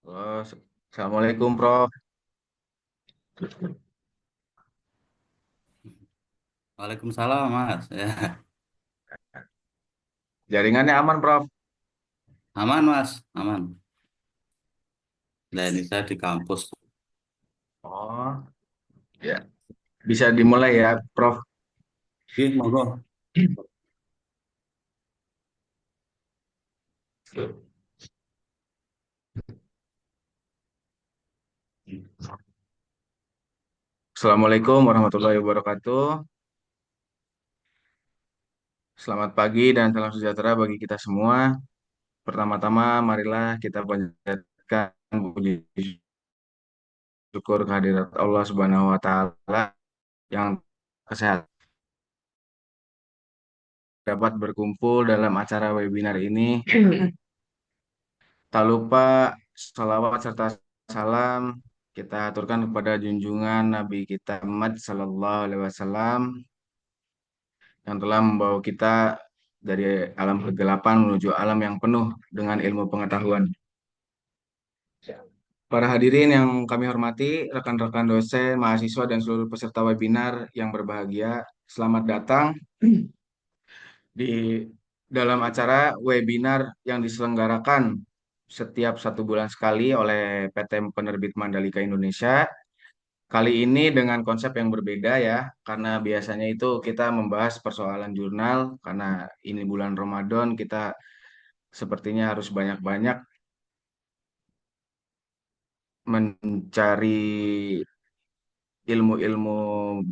Halo, Assalamualaikum, Prof. Waalaikumsalam Mas. Ya, Jaringannya aman, Prof. aman Mas, aman. Nah ini saya di kampus. Oh, ya. Bisa dimulai ya, Prof. Oke, monggo. Assalamualaikum warahmatullahi wabarakatuh. Selamat pagi dan salam sejahtera bagi kita semua. Pertama-tama, marilah kita panjatkan puji syukur kehadirat Allah Subhanahu wa Ta'ala yang kesehatan dapat berkumpul dalam acara webinar ini. Tak lupa salawat serta salam kita aturkan kepada junjungan Nabi kita Muhammad Sallallahu Alaihi Wasallam yang telah membawa kita dari alam kegelapan menuju alam yang penuh dengan ilmu pengetahuan. Para hadirin yang kami hormati, rekan-rekan dosen, mahasiswa, dan seluruh peserta webinar yang berbahagia, selamat datang di dalam acara webinar yang diselenggarakan setiap 1 bulan sekali oleh PT Penerbit Mandalika Indonesia. Kali ini dengan konsep yang berbeda ya, karena biasanya itu kita membahas persoalan jurnal, karena ini bulan Ramadan, kita sepertinya harus banyak-banyak mencari ilmu-ilmu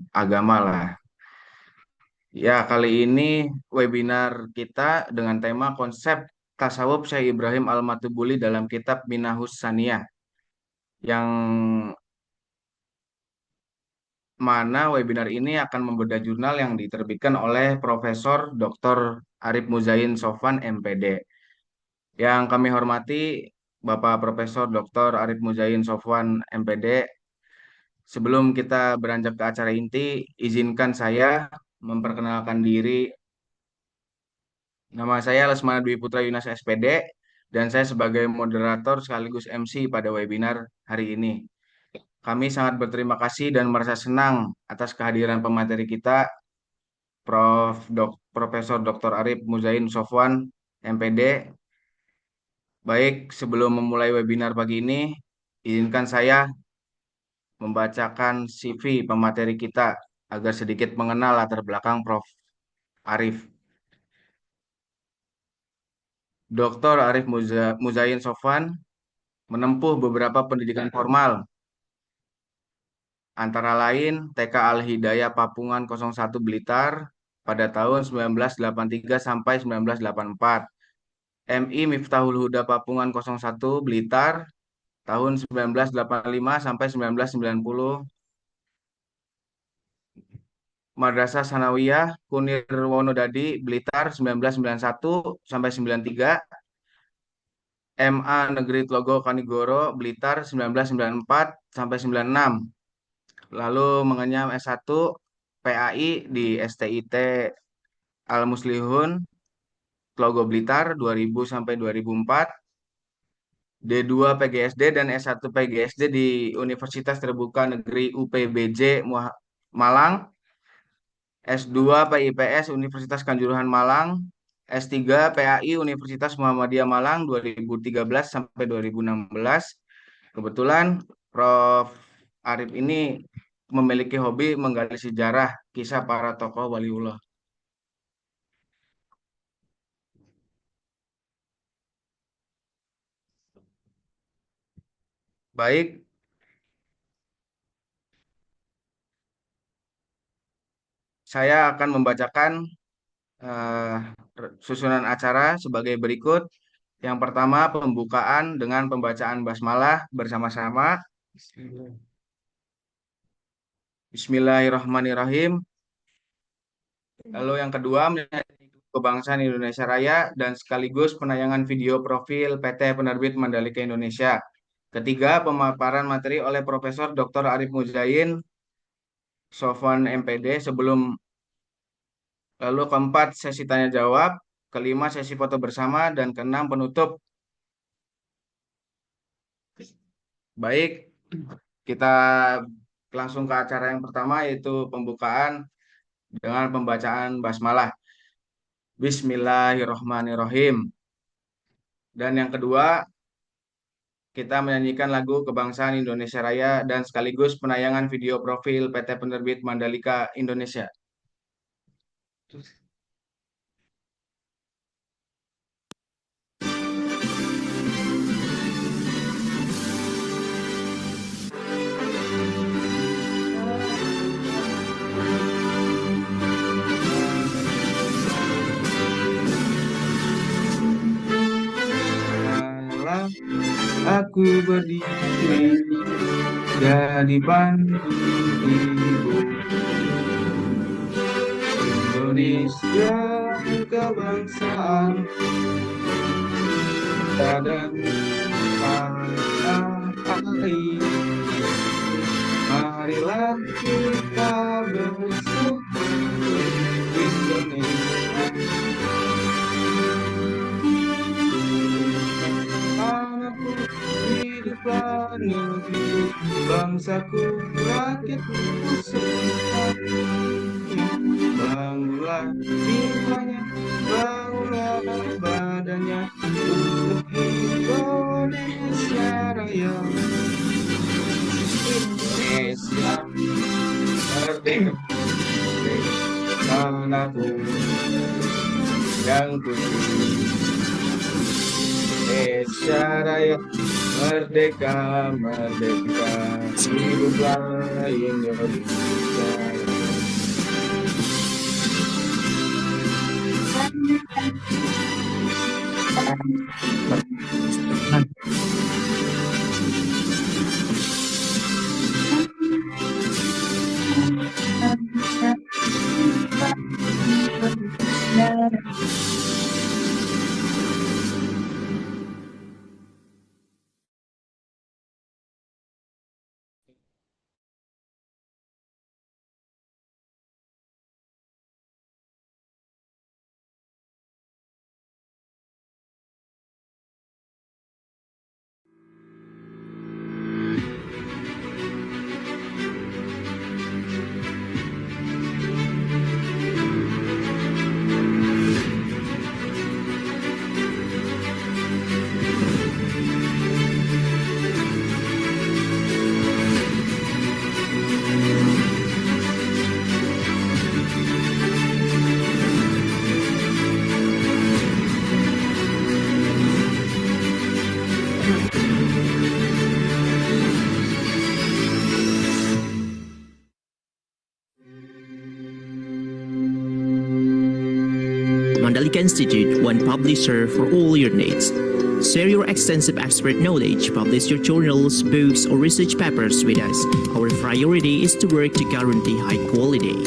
agama lah. Ya, kali ini webinar kita dengan tema konsep tasawuf Syekh Ibrahim Al-Matubuli dalam kitab Minahus Saniyah, yang mana webinar ini akan membedah jurnal yang diterbitkan oleh Profesor Dr. Arif Muzain Sofwan MPD. Yang kami hormati Bapak Profesor Dr. Arif Muzain Sofwan MPD. Sebelum kita beranjak ke acara inti, izinkan saya memperkenalkan diri. Nama saya Lesmana Dwi Putra Yunas SPD dan saya sebagai moderator sekaligus MC pada webinar hari ini. Kami sangat berterima kasih dan merasa senang atas kehadiran pemateri kita, Profesor Dr. Arif Muzain Sofwan, MPD. Baik, sebelum memulai webinar pagi ini, izinkan saya membacakan CV pemateri kita agar sedikit mengenal latar belakang Prof. Arif. Dr. Arif Muzain Sofwan menempuh beberapa pendidikan formal, antara lain TK Al-Hidayah Papungan 01 Blitar pada tahun 1983 sampai 1984, MI Miftahul Huda Papungan 01 Blitar tahun 1985 sampai 1990, Madrasah Sanawiyah Kunir Wonodadi Blitar 1991 sampai 93, MA Negeri Tlogo Kanigoro Blitar 1994 sampai 96. Lalu mengenyam S1 PAI di STIT Al Muslihun Tlogo Blitar 2000 sampai 2004, D2 PGSD dan S1 PGSD di Universitas Terbuka Negeri UPBJ Malang, S2 PIPS Universitas Kanjuruhan Malang, S3 PAI Universitas Muhammadiyah Malang 2013 sampai 2016. Kebetulan Prof. Arif ini memiliki hobi menggali sejarah kisah para tokoh waliullah. Baik, saya akan membacakan eh, susunan acara sebagai berikut. Yang pertama, pembukaan dengan pembacaan basmalah bersama-sama. Bismillahirrahmanirrahim. Lalu yang kedua, kebangsaan Indonesia Raya dan sekaligus penayangan video profil PT Penerbit Mandalika Indonesia. Ketiga, pemaparan materi oleh Profesor Dr. Arif Muzain Sofwan MPD sebelum. Lalu keempat, sesi tanya jawab. kelima sesi foto bersama, dan keenam penutup. Baik, kita langsung ke acara yang pertama, yaitu pembukaan dengan pembacaan basmalah. Bismillahirrohmanirrohim. Dan yang kedua, kita menyanyikan lagu Kebangsaan Indonesia Raya dan sekaligus penayangan video profil PT Penerbit Mandalika Indonesia. Aku berdiri jadi pandu ibu Indonesia kebangsaan dan tanah air. Marilah kita bersyukur Indonesia. Anakku hiduplah negeri, bangsaku rakyatku semua. Bangunlah jiwanya, bangunlah badannya untuk Indonesia Raya. Indonesia merdeka, tanahku yang putih. Indonesia Raya merdeka, merdeka, hiduplah Indonesia. Mandalika Institute, one publisher for all your needs. Share your extensive expert knowledge, publish your journals, books, or research papers with us. Our priority is to work to guarantee high quality.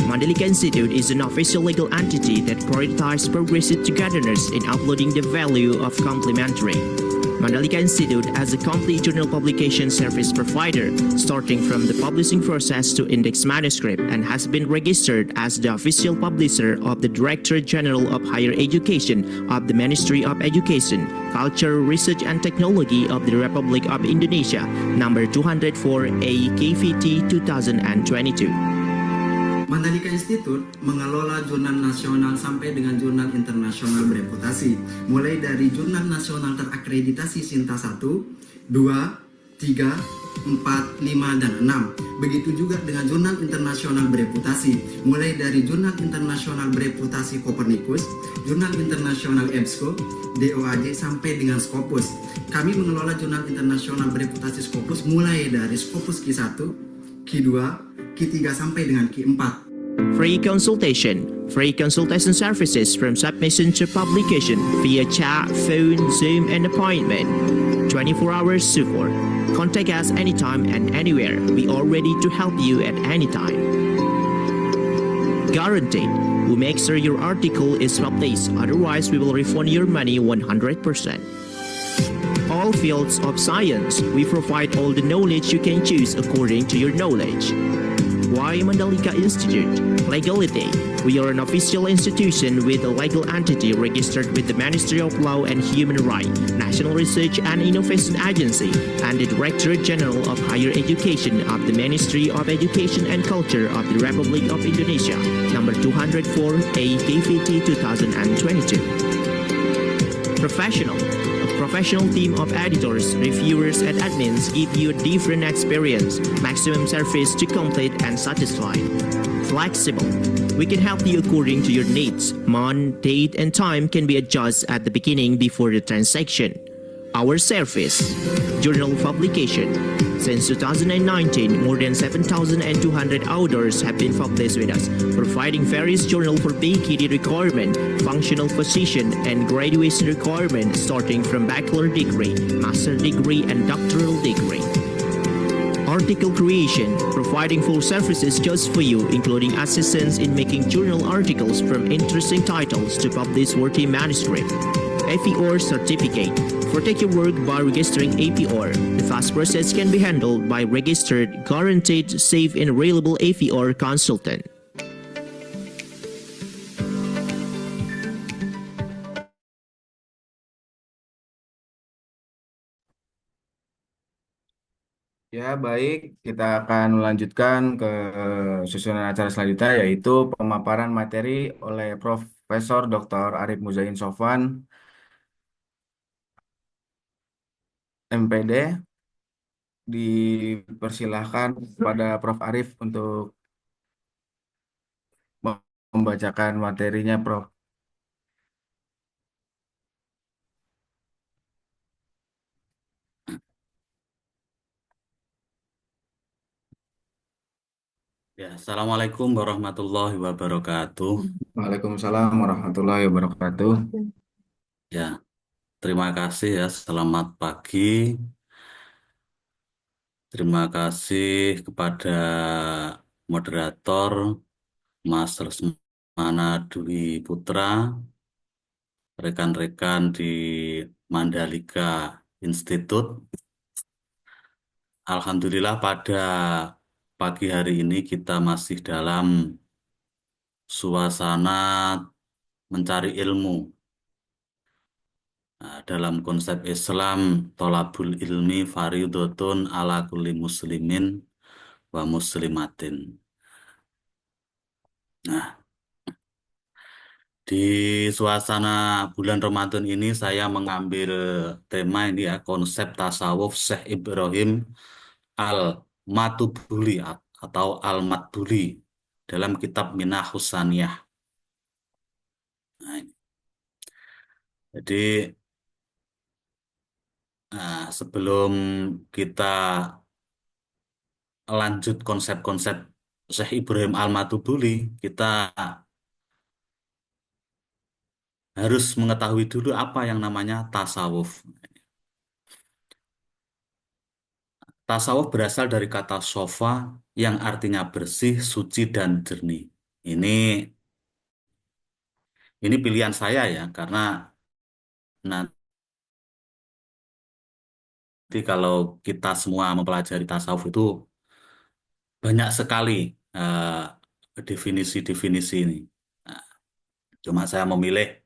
Mandalika Institute is an official legal entity that prioritizes progressive togetherness in uploading the value of complementary. Mandalika Institute as a complete journal publication service provider, starting from the publishing process to index manuscript, and has been registered as the official publisher of the Director General of Higher Education of the Ministry of Education, Culture, Research and Technology of the Republic of Indonesia, number 204 AKVT 2022. Mandalika Institute mengelola jurnal nasional sampai dengan jurnal internasional bereputasi, mulai dari jurnal nasional terakreditasi Sinta 1, 2, 3, 4, 5, dan 6. Begitu juga dengan jurnal internasional bereputasi, mulai dari jurnal internasional bereputasi Copernicus, jurnal internasional EBSCO, DOAJ, sampai dengan Scopus. Kami mengelola jurnal internasional bereputasi Scopus mulai dari Scopus Q1, Q2, Q3 sampai dengan Q4. Free consultation services from submission to publication via chat, phone, Zoom, and appointment. 24 hours support. Contact us anytime and anywhere. We are ready to help you at any time. Guaranteed. We make sure your article is published, otherwise we will refund your money 100%. All fields of science, we provide all the knowledge you can choose according to your knowledge. Why Mandalika Institute? Legality. We are an official institution with a legal entity registered with the Ministry of Law and Human Rights, National Research and Innovation Agency, and the Directorate General of Higher Education of the Ministry of Education and Culture of the Republic of Indonesia, number 204 A KVT 2022. Professional. A professional team of editors, reviewers, and admins give you a different experience, maximum service to complete and satisfy. Flexible. We can help you according to your needs. Month, date, and time can be adjusted at the beginning before the transaction. Our service. Journal publication. Since 2019, more than 7,200 authors have been published with us, providing various journals for BKD requirement, functional position, and graduation requirement starting from bachelor degree, master degree, and doctoral degree. Article creation, providing full services just for you, including assistance in making journal articles from interesting titles to publish worthy manuscript. APOR certificate. Protect your work by registering APOR. The fast process can be handled by registered, guaranteed, safe, and reliable APOR consultant. Ya, baik. Kita akan melanjutkan ke susunan acara selanjutnya, yaitu pemaparan materi oleh Profesor Dr. Arif Muzain Sofwan, MPD. Dipersilahkan kepada Prof. Arif untuk membacakan materinya, Prof. Ya, Assalamualaikum warahmatullahi wabarakatuh. Waalaikumsalam warahmatullahi wabarakatuh. Ya, terima kasih ya. Selamat pagi. Terima kasih kepada moderator Mas Lesmana Dwi Putra, rekan-rekan di Mandalika Institute. Alhamdulillah pada pagi hari ini kita masih dalam suasana mencari ilmu. Nah, dalam konsep Islam, tolabul ilmi faridotun ala kulli muslimin wa muslimatin. Nah, di suasana bulan Ramadan ini saya mengambil tema ini ya, konsep tasawuf Syekh Ibrahim Al-Matubuli atau Al-Matbuli dalam kitab Minah Husaniyah. Nah, jadi sebelum kita lanjut konsep-konsep Syekh Ibrahim Al-Matubuli, kita harus mengetahui dulu apa yang namanya tasawuf. Tasawuf berasal dari kata sofa yang artinya bersih, suci, dan jernih. Ini pilihan saya ya, karena nanti kalau kita semua mempelajari tasawuf itu banyak sekali definisi-definisi ini. Nah, cuma saya memilih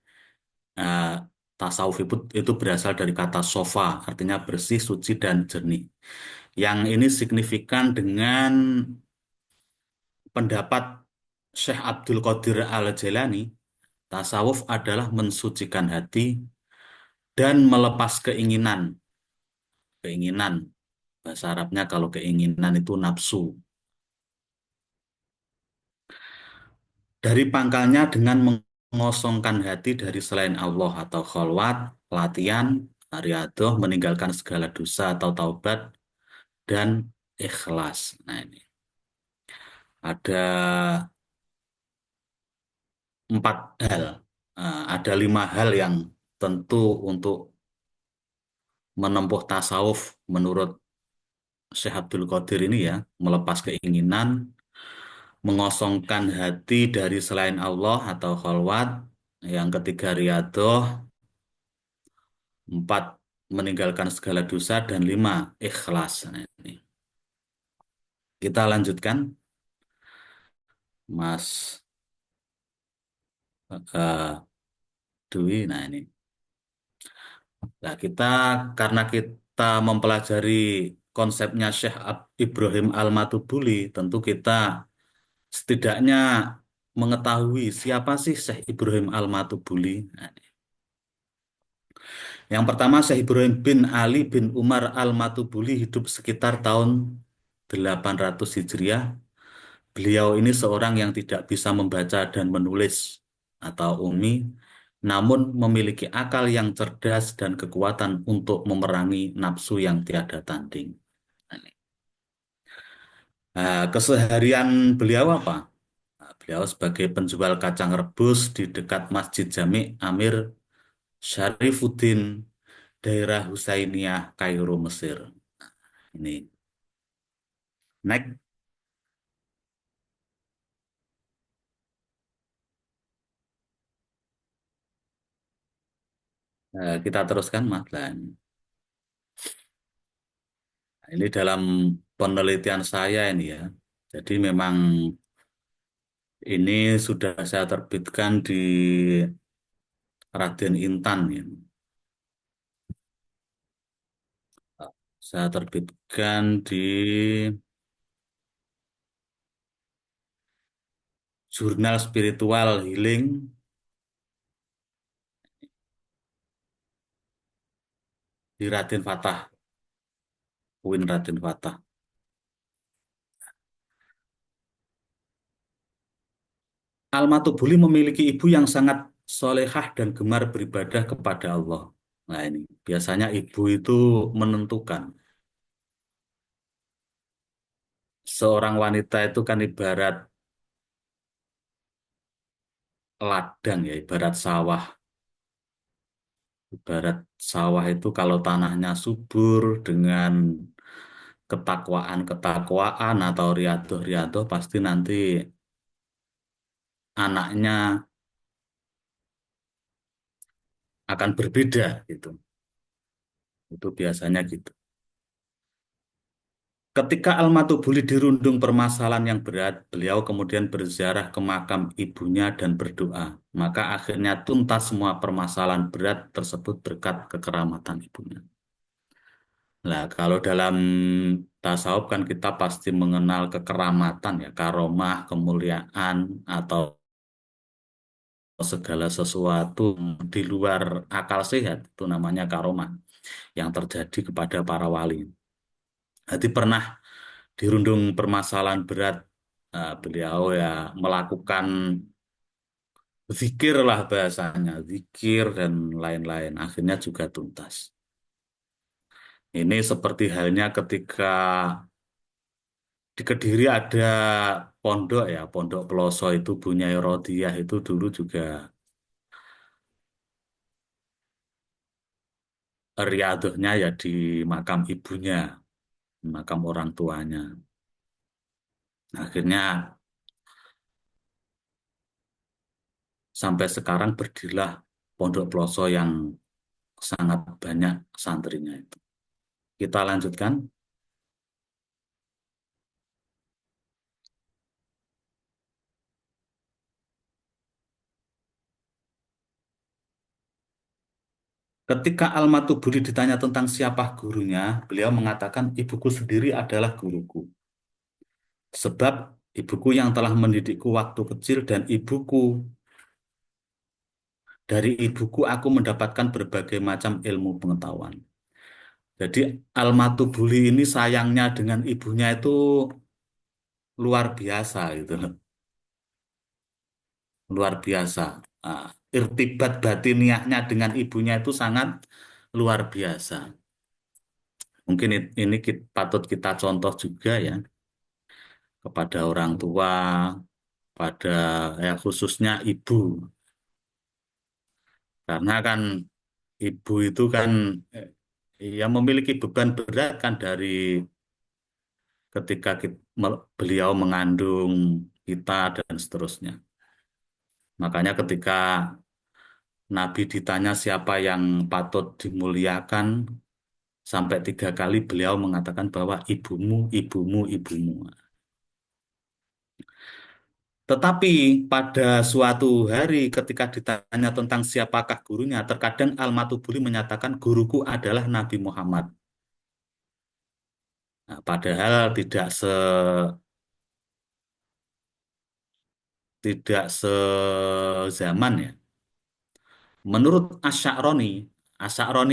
tasawuf itu berasal dari kata sofa, artinya bersih, suci, dan jernih. Yang ini signifikan dengan pendapat Syekh Abdul Qadir Al-Jailani, tasawuf adalah mensucikan hati dan melepas keinginan. Keinginan, bahasa Arabnya kalau keinginan itu nafsu. Dari pangkalnya dengan mengosongkan hati dari selain Allah atau kholwat, latihan, riyadhah, meninggalkan segala dosa atau taubat, dan ikhlas. Nah ini. Ada 4 hal. Ada 5 hal yang tentu untuk menempuh tasawuf menurut Syekh Abdul Qadir ini ya, melepas keinginan, mengosongkan hati dari selain Allah atau khalwat, yang ketiga riyadhah, 4 meninggalkan segala dosa, dan 5 ikhlas. Nah, ini. Kita lanjutkan. Mas eh, Dwi. Nah ini. Nah, karena kita mempelajari konsepnya Syekh Ibrahim Al-Matubuli, tentu kita setidaknya mengetahui siapa sih Syekh Ibrahim Al-Matubuli. Nah, yang pertama, Syekh Ibrahim bin Ali bin Umar Al-Matubuli hidup sekitar tahun 800 Hijriah. Beliau ini seorang yang tidak bisa membaca dan menulis atau umi, namun memiliki akal yang cerdas dan kekuatan untuk memerangi nafsu yang tiada tanding. Nah, keseharian beliau apa? Nah, beliau sebagai penjual kacang rebus di dekat Masjid Jami Amir Syarifuddin, daerah Husainiyah, Kairo, Mesir. Ini. Next, kita teruskan, Mas. Nah, ini dalam penelitian saya ini ya. Jadi memang ini sudah saya terbitkan di Raden Intan ya. Saya terbitkan di Jurnal Spiritual Healing di Raden Fatah, UIN Raden Fatah. Al-Matubuli memiliki ibu yang sangat solehah dan gemar beribadah kepada Allah. Nah ini, biasanya ibu itu menentukan. Seorang wanita itu kan ibarat ladang ya, ibarat sawah. Ibarat sawah itu kalau tanahnya subur dengan ketakwaan-ketakwaan atau riadoh-riadoh, pasti nanti anaknya akan berbeda gitu. Itu biasanya gitu. Ketika Al-Matubuli dirundung permasalahan yang berat, beliau kemudian berziarah ke makam ibunya dan berdoa. Maka akhirnya tuntas semua permasalahan berat tersebut berkat kekeramatan ibunya. Nah, kalau dalam tasawuf kan kita pasti mengenal kekeramatan ya, karomah, kemuliaan, atau segala sesuatu di luar akal sehat, itu namanya karomah yang terjadi kepada para wali. Jadi pernah dirundung permasalahan berat, beliau ya melakukan zikir lah bahasanya, zikir dan lain-lain. Akhirnya juga tuntas. Ini seperti halnya ketika di Kediri ada pondok ya, Pondok Peloso itu Bunyai Rodiyah itu dulu juga riadohnya ya di makam ibunya, makam orang tuanya. Akhirnya sampai sekarang berdirilah Pondok Peloso yang sangat banyak santrinya itu. Kita lanjutkan. Ketika Al-Matubuli ditanya tentang siapa gurunya, beliau mengatakan ibuku sendiri adalah guruku. Sebab ibuku yang telah mendidikku waktu kecil dan dari ibuku aku mendapatkan berbagai macam ilmu pengetahuan. Jadi Al-Matubuli ini sayangnya dengan ibunya itu luar biasa gitu loh. Luar biasa. Ah, irtibat batiniahnya dengan ibunya itu sangat luar biasa. Mungkin ini patut kita contoh juga ya kepada orang tua, pada ya khususnya ibu. Karena kan ibu itu kan ya memiliki beban berat kan dari ketika beliau mengandung kita dan seterusnya. Makanya ketika Nabi ditanya siapa yang patut dimuliakan, sampai 3 kali beliau mengatakan bahwa ibumu, ibumu, ibumu. Tetapi pada suatu hari ketika ditanya tentang siapakah gurunya, terkadang Al-Matubuli menyatakan guruku adalah Nabi Muhammad. Nah, padahal tidak sezaman ya. Menurut Asy'aroni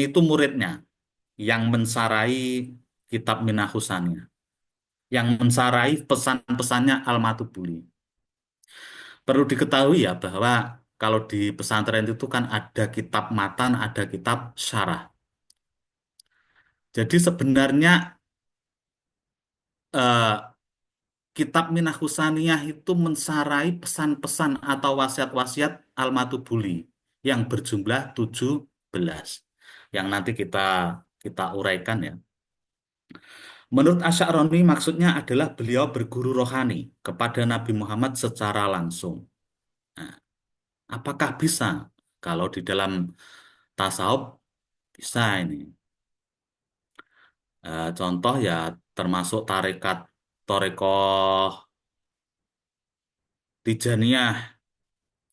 itu muridnya yang mensarai kitab Minahusannya, yang mensarai pesan-pesannya Al-Matubuli. Perlu diketahui ya bahwa kalau di pesantren itu kan ada kitab matan, ada kitab syarah. Jadi sebenarnya eh, kitab Minahusaniyah itu mensarai pesan-pesan atau wasiat-wasiat Al-Matubuli yang berjumlah 17 yang nanti kita uraikan ya. Menurut Asy'aroni maksudnya adalah beliau berguru rohani kepada Nabi Muhammad secara langsung. Nah, apakah bisa? Kalau di dalam tasawuf bisa ini. Contoh ya termasuk Torekoh Tijaniyah,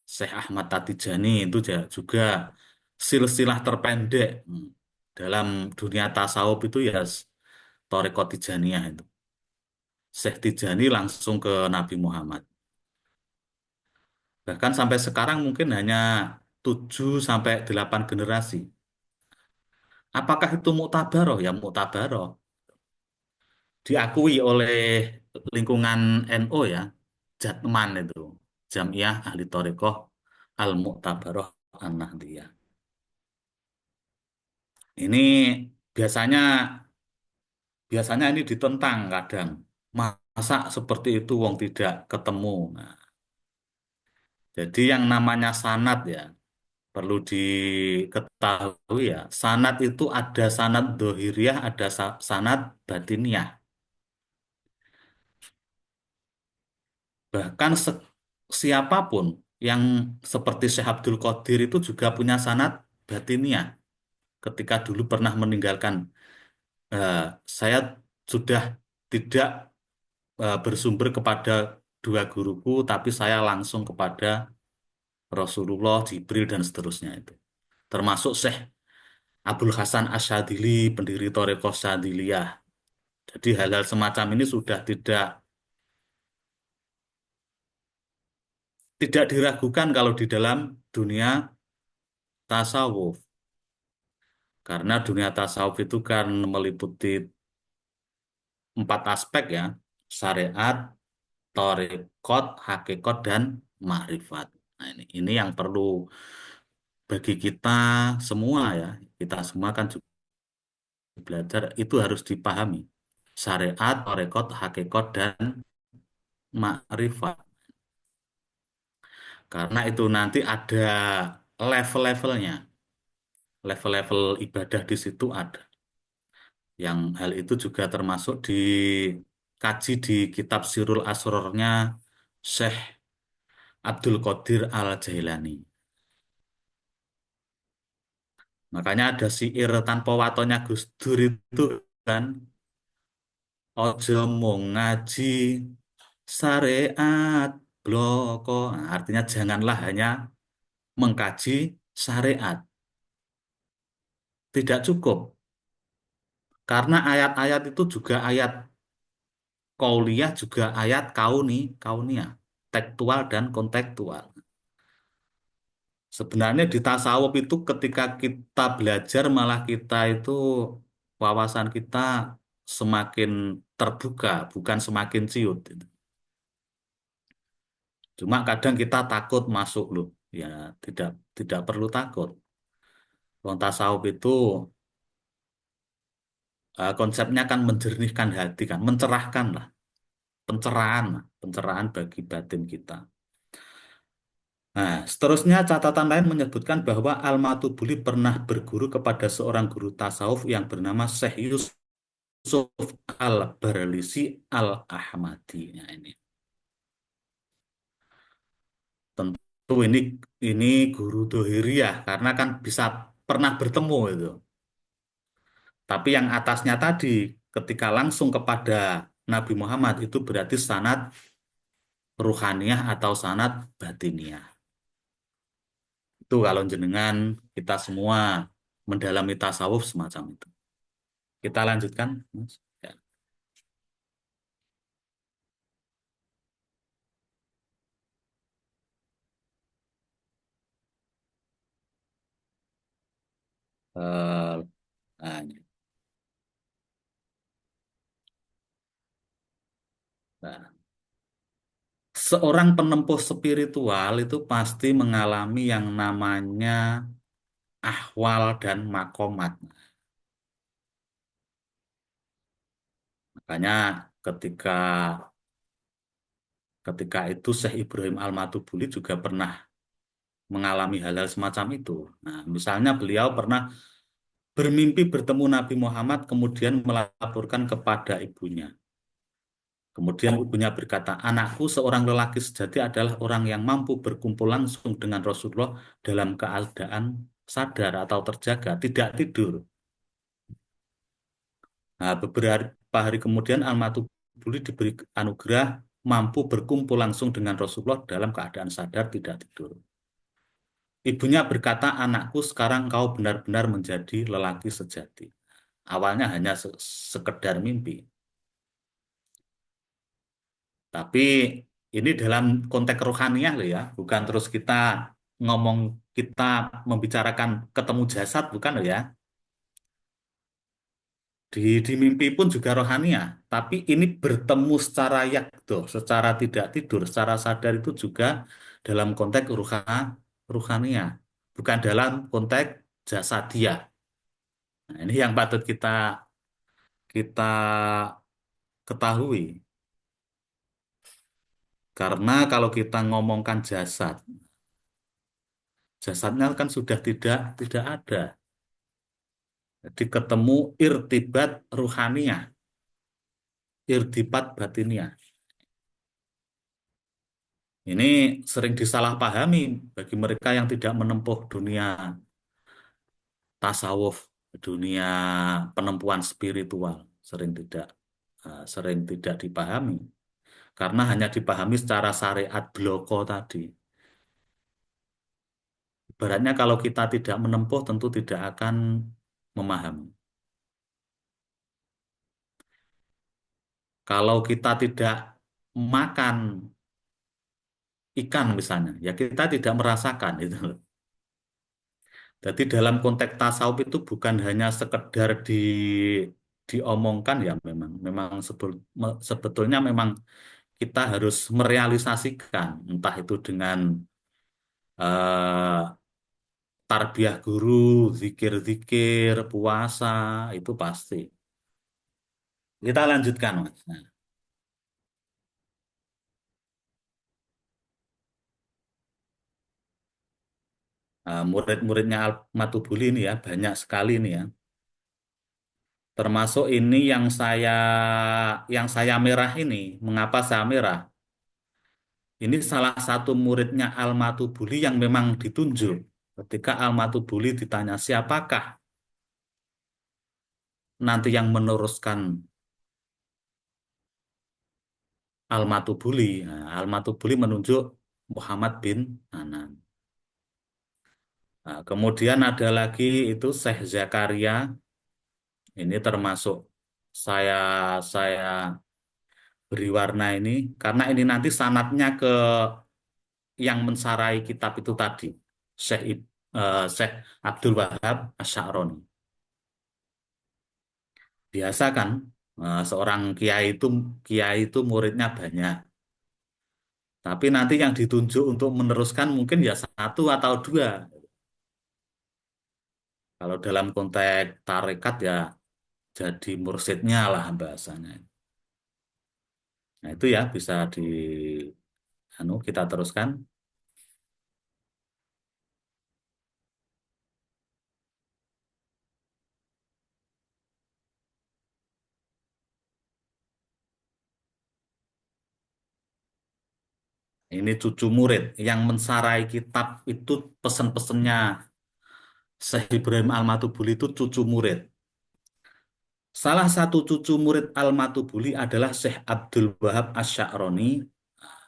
Syekh Ahmad Tatijani itu juga silsilah terpendek dalam dunia tasawuf itu ya Torekoh Tijaniyah itu. Syekh Tijani langsung ke Nabi Muhammad. Bahkan sampai sekarang mungkin hanya 7 sampai 8 generasi. Apakah itu muktabaroh? Ya muktabaroh. Diakui oleh lingkungan NU ya, Jatman itu, Jamiah Ahli Thariqah Al-Mu'tabaroh An-Nahdiyah. Ini biasanya biasanya ini ditentang kadang. Masa seperti itu wong tidak ketemu. Nah, jadi yang namanya sanad ya perlu diketahui ya. Sanad itu ada sanad dohiriyah, ada sanad batiniyah. Bahkan siapapun yang seperti Syekh Abdul Qadir itu juga punya sanad batiniyah. Ketika dulu pernah meninggalkan, eh, saya sudah tidak bersumber kepada dua guruku, tapi saya langsung kepada Rasulullah, Jibril, dan seterusnya itu. Termasuk Syekh Abdul Hasan Asyadili, pendiri Thariqah Syadiliyah. Jadi hal-hal semacam ini sudah tidak diragukan kalau di dalam dunia tasawuf. Karena dunia tasawuf itu kan meliputi 4 aspek ya, syariat, thariqat, hakikat, dan ma'rifat. Nah, ini yang perlu bagi kita semua ya. Kita semua kan juga belajar itu harus dipahami. Syariat, thariqat, hakikat, dan ma'rifat. Karena itu nanti ada level-levelnya. Level-level ibadah di situ ada. Yang hal itu juga termasuk dikaji di kitab Sirul Asrornya Syekh Abdul Qadir Al-Jailani. Makanya ada syair tanpa watonya Gus Dur itu kan, ojo mung ngaji syariat bloko. Nah, artinya janganlah hanya mengkaji syariat. Tidak cukup. Karena ayat-ayat itu juga ayat kauliyah, juga ayat kauniyah, tekstual dan kontekstual. Sebenarnya di tasawuf itu ketika kita belajar malah kita itu wawasan kita semakin terbuka, bukan semakin ciut. Cuma kadang kita takut masuk loh. Ya, tidak tidak perlu takut. Wong tasawuf itu konsepnya kan menjernihkan hati kan, mencerahkan lah, pencerahan bagi batin kita. Nah, seterusnya catatan lain menyebutkan bahwa Al-Matubuli pernah berguru kepada seorang guru tasawuf yang bernama Syekh Yusuf Al-Barlisi Al-Ahmadi. Nah, ini tentu ini guru dohiriyah karena kan bisa pernah bertemu itu. Tapi yang atasnya tadi ketika langsung kepada Nabi Muhammad itu berarti sanad ruhaniyah atau sanad batiniah. Itu kalau jenengan kita semua mendalami tasawuf semacam itu. Kita lanjutkan, Mas. Ya. Eh, nah, ini. Nah, seorang penempuh spiritual itu pasti mengalami yang namanya ahwal dan makomat. Makanya ketika ketika itu Syekh Ibrahim Al-Matubuli juga pernah mengalami hal-hal semacam itu. Nah, misalnya beliau pernah bermimpi bertemu Nabi Muhammad, kemudian melaporkan kepada ibunya. Kemudian ibunya berkata, anakku seorang lelaki sejati adalah orang yang mampu berkumpul langsung dengan Rasulullah dalam keadaan sadar atau terjaga, tidak tidur. Nah, beberapa hari kemudian Al-Matubuli diberi anugerah mampu berkumpul langsung dengan Rasulullah dalam keadaan sadar, tidak tidur. Ibunya berkata, anakku sekarang kau benar-benar menjadi lelaki sejati. Awalnya hanya sekedar mimpi. Tapi ini dalam konteks rohaniah loh ya, bukan terus kita ngomong, kita membicarakan ketemu jasad, bukan loh ya. Di mimpi pun juga rohaniah, tapi ini bertemu secara yakdo, secara tidak tidur, secara sadar itu juga dalam konteks ruhaniah, bukan dalam konteks jasadiah. Nah, ini yang patut kita kita ketahui. Karena kalau kita ngomongkan jasad, jasadnya kan sudah tidak ada. Jadi ketemu irtibat ruhaniyah, irtibat batiniah. Ini sering disalahpahami bagi mereka yang tidak menempuh dunia tasawuf, dunia penempuan spiritual, sering tidak dipahami karena hanya dipahami secara syariat bloko tadi. Ibaratnya kalau kita tidak menempuh tentu tidak akan memahami. Kalau kita tidak makan ikan misalnya, ya kita tidak merasakan itu. Jadi dalam konteks tasawuf itu bukan hanya sekedar diomongkan ya memang sebetulnya memang kita harus merealisasikan entah itu dengan eh, tarbiyah guru, zikir-zikir, puasa itu pasti. Kita lanjutkan, Mas. Nah, murid-muridnya Al-Matubuli ini ya banyak sekali ini ya. Termasuk ini yang saya merah ini. Mengapa saya merah? Ini salah satu muridnya Al-Matubuli yang memang ditunjuk. Ketika Al-Matubuli ditanya siapakah nanti yang meneruskan Al-Matubuli. Nah, Al-Matubuli menunjuk Muhammad bin Anan. Nah, kemudian ada lagi itu Syekh Zakaria. Ini termasuk saya saya beri warna ini karena ini nanti sanatnya ke yang mensarai kitab itu tadi, Syekh Abdul Wahab Asy'aroni. Biasa kan seorang kiai itu muridnya banyak. Tapi nanti yang ditunjuk untuk meneruskan mungkin ya satu atau dua. Kalau dalam konteks tarekat ya jadi mursyidnya lah bahasanya. Nah itu ya bisa kita teruskan. Ini cucu murid yang mensarai kitab itu pesan-pesannya Syekh Ibrahim Al-Matubuli itu cucu murid. Salah satu cucu murid Al-Matubuli adalah Syekh Abdul Wahab Asy'aroni.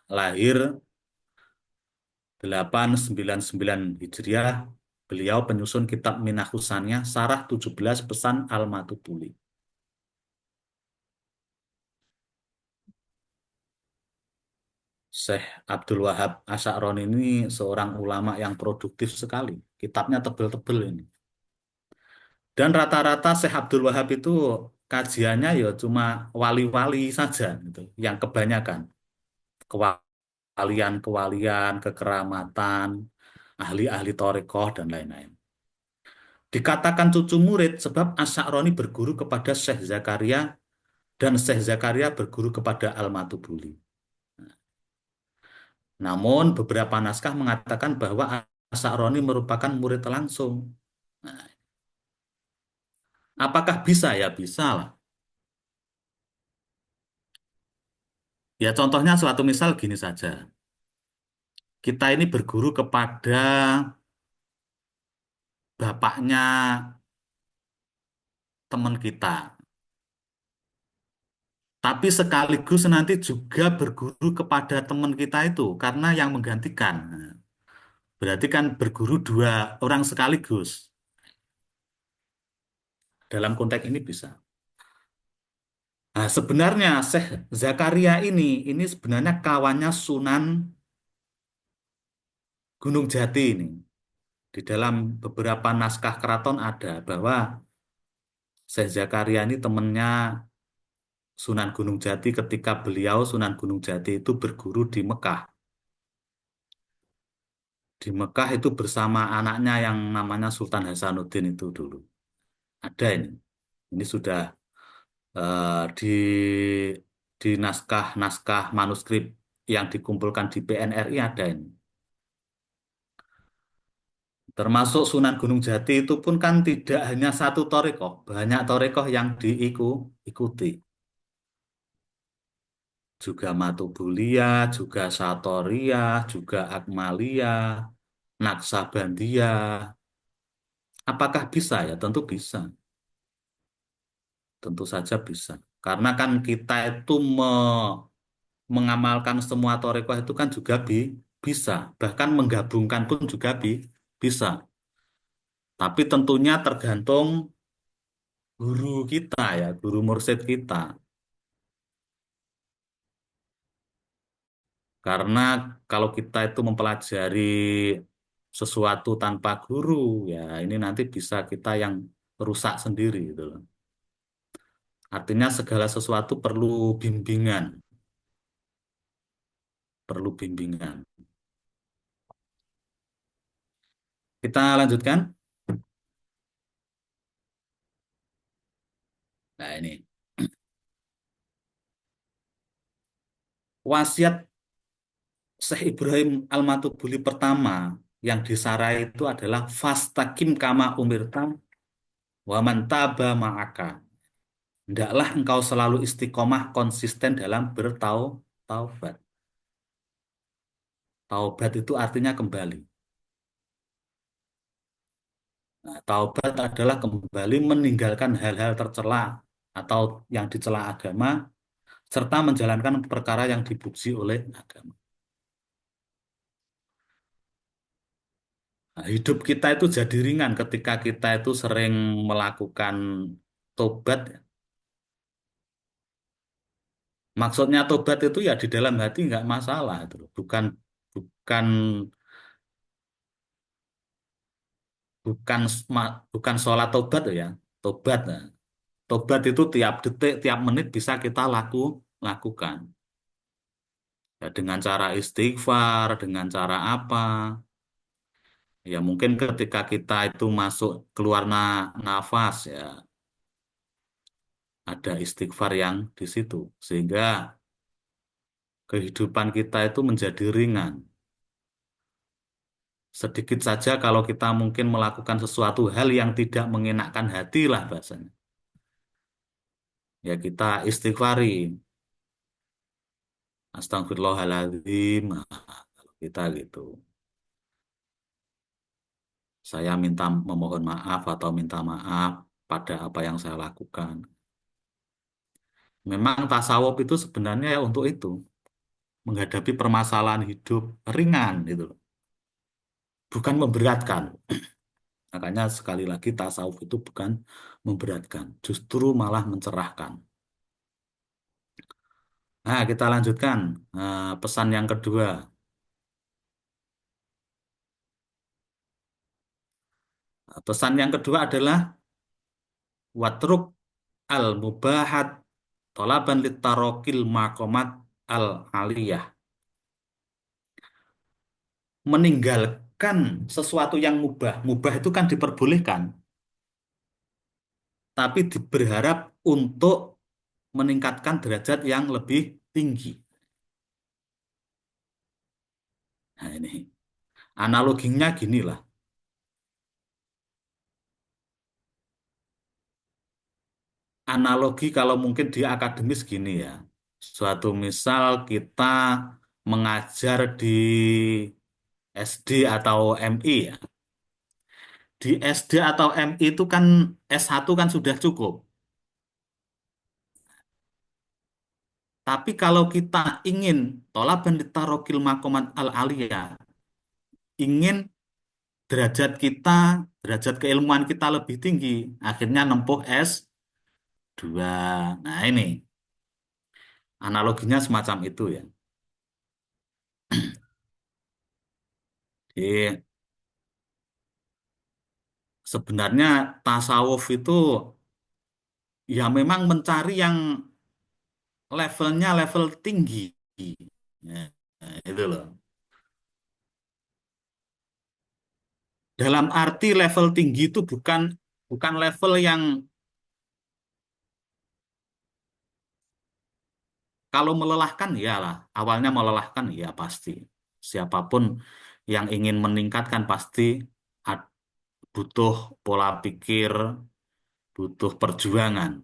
lahir 899 Hijriah. Beliau penyusun kitab Minahusannya, Sarah 17 Pesan Al-Matubuli. Syekh Abdul Wahab Asy'aroni ini seorang ulama yang produktif sekali. Kitabnya tebel-tebel ini. Dan rata-rata Syekh Abdul Wahab itu kajiannya ya cuma wali-wali saja gitu, yang kebanyakan. Kewalian-kewalian, kekeramatan, ahli-ahli thariqah dan lain-lain. Dikatakan cucu murid sebab Asy'aroni berguru kepada Syekh Zakaria dan Syekh Zakaria berguru kepada Al-Matubuli. Namun beberapa naskah mengatakan bahwa Asy'aroni merupakan murid langsung. Nah, apakah bisa? Ya bisa lah. Ya contohnya suatu misal gini saja. Kita ini berguru kepada bapaknya teman kita. Tapi sekaligus nanti juga berguru kepada teman kita itu karena yang menggantikan. Nah, berarti kan berguru dua orang sekaligus. Dalam konteks ini bisa. Nah, sebenarnya Syekh Zakaria ini sebenarnya kawannya Sunan Gunung Jati ini. Di dalam beberapa naskah keraton ada bahwa Syekh Zakaria ini temannya Sunan Gunung Jati ketika beliau Sunan Gunung Jati itu berguru di Mekah. Di Mekah itu bersama anaknya yang namanya Sultan Hasanuddin itu dulu. Ada ini. Ini sudah di naskah-naskah manuskrip yang dikumpulkan di PNRI ada ini. Termasuk Sunan Gunung Jati itu pun kan tidak hanya satu thariqah, banyak thariqah yang diikuti. Juga Matubulia, juga Satoriyah, juga Akmaliyah, Naksabandiyah. Apakah bisa? Ya tentu bisa. Tentu saja bisa. Karena kan kita itu mengamalkan semua thariqah itu kan juga bisa. Bahkan menggabungkan pun juga bisa. Tapi tentunya tergantung guru kita ya, guru mursyid kita. Karena kalau kita itu mempelajari sesuatu tanpa guru, ya ini nanti bisa kita yang rusak sendiri gitu loh. Artinya segala sesuatu perlu bimbingan, perlu bimbingan. Kita lanjutkan. Nah ini, wasiat Syekh Ibrahim Al-Matubuli pertama yang disarai itu adalah fastaqim kama umirta wa man taba ma'aka. Hendaklah engkau selalu istiqomah konsisten dalam bertaubat. Taubat itu artinya kembali. Nah, taubat adalah kembali meninggalkan hal-hal tercela atau yang dicela agama, serta menjalankan perkara yang dipuji oleh agama. Nah, hidup kita itu jadi ringan ketika kita itu sering melakukan tobat. Maksudnya tobat itu ya di dalam hati nggak masalah itu loh. Bukan bukan bukan sholat tobat ya. Tobat. Nah. Tobat itu tiap detik, tiap menit bisa kita lakukan. Ya, dengan cara istighfar, dengan cara apa? Ya mungkin ketika kita itu masuk keluar nafas ya ada istighfar yang di situ sehingga kehidupan kita itu menjadi ringan. Sedikit saja kalau kita mungkin melakukan sesuatu hal yang tidak mengenakkan hati lah bahasanya. Ya kita istighfari. Astagfirullahaladzim. Nah, kalau kita gitu. Saya memohon maaf atau minta maaf pada apa yang saya lakukan. Memang tasawuf itu sebenarnya ya untuk itu. menghadapi permasalahan hidup ringan gitu loh. Bukan memberatkan. Makanya sekali lagi tasawuf itu bukan memberatkan, justru malah mencerahkan. Nah, kita lanjutkan. Pesan yang kedua. Pesan yang kedua adalah watruk al-mubahat tolaban litarokil makomat al-aliyah. Meninggalkan sesuatu yang mubah. Mubah itu kan diperbolehkan, tapi berharap untuk meningkatkan derajat yang lebih tinggi. Nah, ini analoginya gini lah. Analogi kalau mungkin di akademis gini ya. Suatu misal kita mengajar di SD atau MI ya. Di SD atau MI itu kan S1 kan sudah cukup. Tapi kalau kita ingin tolaban litarokil makomat al-aliyah, ingin derajat kita, derajat keilmuan kita lebih tinggi, akhirnya nempuh S2. Nah ini, analoginya semacam itu ya. Jadi sebenarnya tasawuf itu ya memang mencari yang levelnya level tinggi. Nah, itu loh. Dalam arti level tinggi itu bukan bukan level yang kalau melelahkan ya lah. Awalnya melelahkan ya pasti. Siapapun yang ingin meningkatkan pasti ad- butuh pola pikir, butuh perjuangan.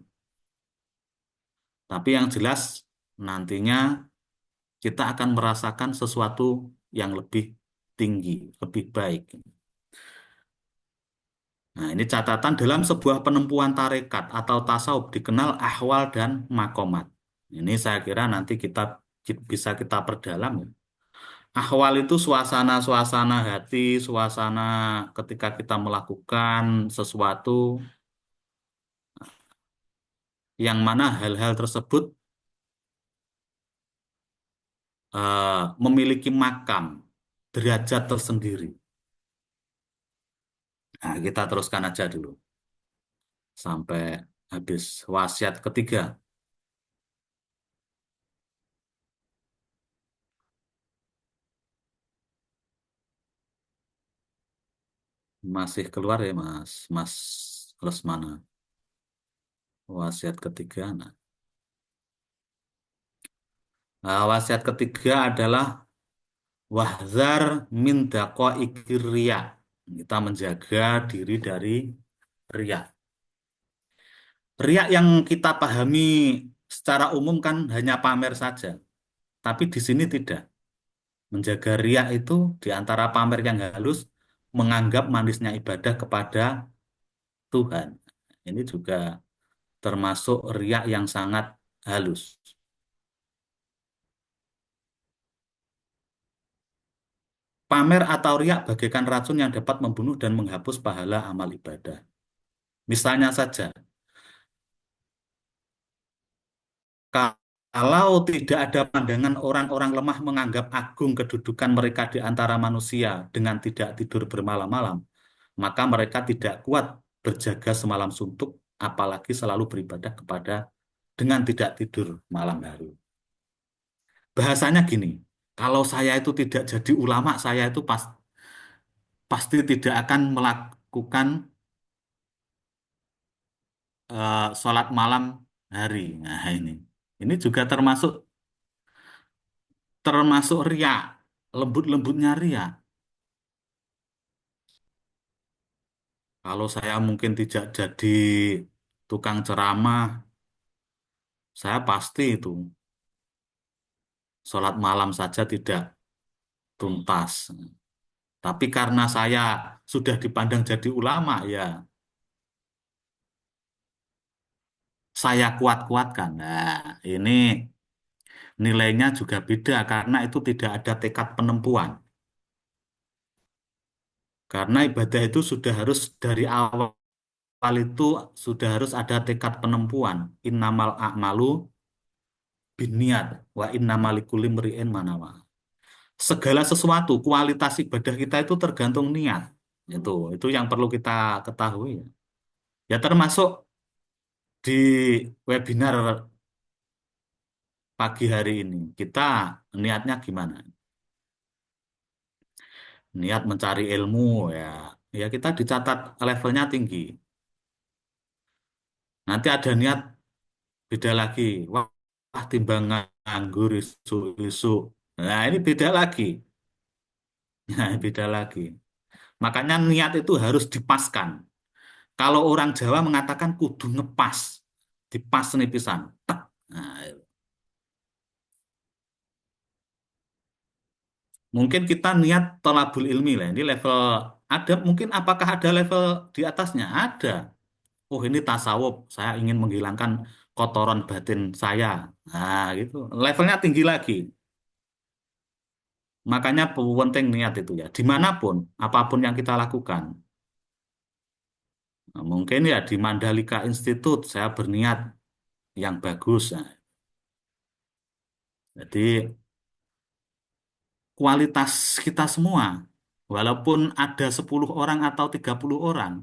Tapi yang jelas nantinya kita akan merasakan sesuatu yang lebih tinggi, lebih baik. Nah, ini catatan dalam sebuah penempuan tarekat atau tasawuf dikenal ahwal dan makomat. Ini saya kira nanti bisa kita perdalam ya. Ahwal itu suasana-suasana hati, suasana ketika kita melakukan sesuatu yang mana hal-hal tersebut memiliki makam, derajat tersendiri. Nah, kita teruskan aja dulu sampai habis wasiat ketiga. Masih keluar ya Mas, Mas Lesmana. Wasiat ketiga. Wasiat ketiga adalah wahzar min daqaiqir riya. Kita menjaga diri dari riya. Riya yang kita pahami secara umum kan hanya pamer saja. Tapi di sini tidak. Menjaga riya itu di antara pamer yang halus, menganggap manisnya ibadah kepada Tuhan. Ini juga termasuk riya yang sangat halus. Pamer atau riak bagaikan racun yang dapat membunuh dan menghapus pahala amal ibadah. Misalnya saja, kalau tidak ada pandangan orang-orang lemah menganggap agung kedudukan mereka di antara manusia dengan tidak tidur bermalam-malam, maka mereka tidak kuat berjaga semalam suntuk, apalagi selalu beribadah kepada dengan tidak tidur malam hari. Bahasanya gini, kalau saya itu tidak jadi ulama, saya itu pasti tidak akan melakukan sholat malam hari. Nah, ini juga termasuk termasuk ria, lembut-lembutnya ria. Kalau saya mungkin tidak jadi tukang ceramah, saya pasti itu sholat malam saja tidak tuntas. Tapi karena saya sudah dipandang jadi ulama, ya saya kuat-kuatkan. Nah, ini nilainya juga beda karena itu tidak ada tekad penempuan. Karena ibadah itu sudah harus dari awal itu sudah harus ada tekad penempuan. Innamal a'malu binniat wa innamal likulli imri'in ma nawa. Segala sesuatu, kualitas ibadah kita itu tergantung niat. Itu yang perlu kita ketahui. Ya termasuk di webinar pagi hari ini. Kita niatnya gimana? Niat mencari ilmu ya. Ya kita dicatat levelnya tinggi. Nanti ada niat beda lagi. Wah, timbang nganggur isu-isu. Nah, ini beda lagi. Nah, beda lagi. Makanya niat itu harus dipaskan. Kalau orang Jawa mengatakan kudu ngepas. Dipas nih pisan. Tek. Nah, mungkin kita niat tolabul ilmi lah. Ini level ada mungkin apakah ada level di atasnya? Ada. Oh, ini tasawuf. Saya ingin menghilangkan kotoran batin saya. Nah, gitu. Levelnya tinggi lagi. Makanya penting niat itu ya. Dimanapun, apapun yang kita lakukan. Nah, mungkin ya di Mandalika Institute saya berniat yang bagus. Nah, jadi kualitas kita semua, walaupun ada 10 orang atau 30 orang,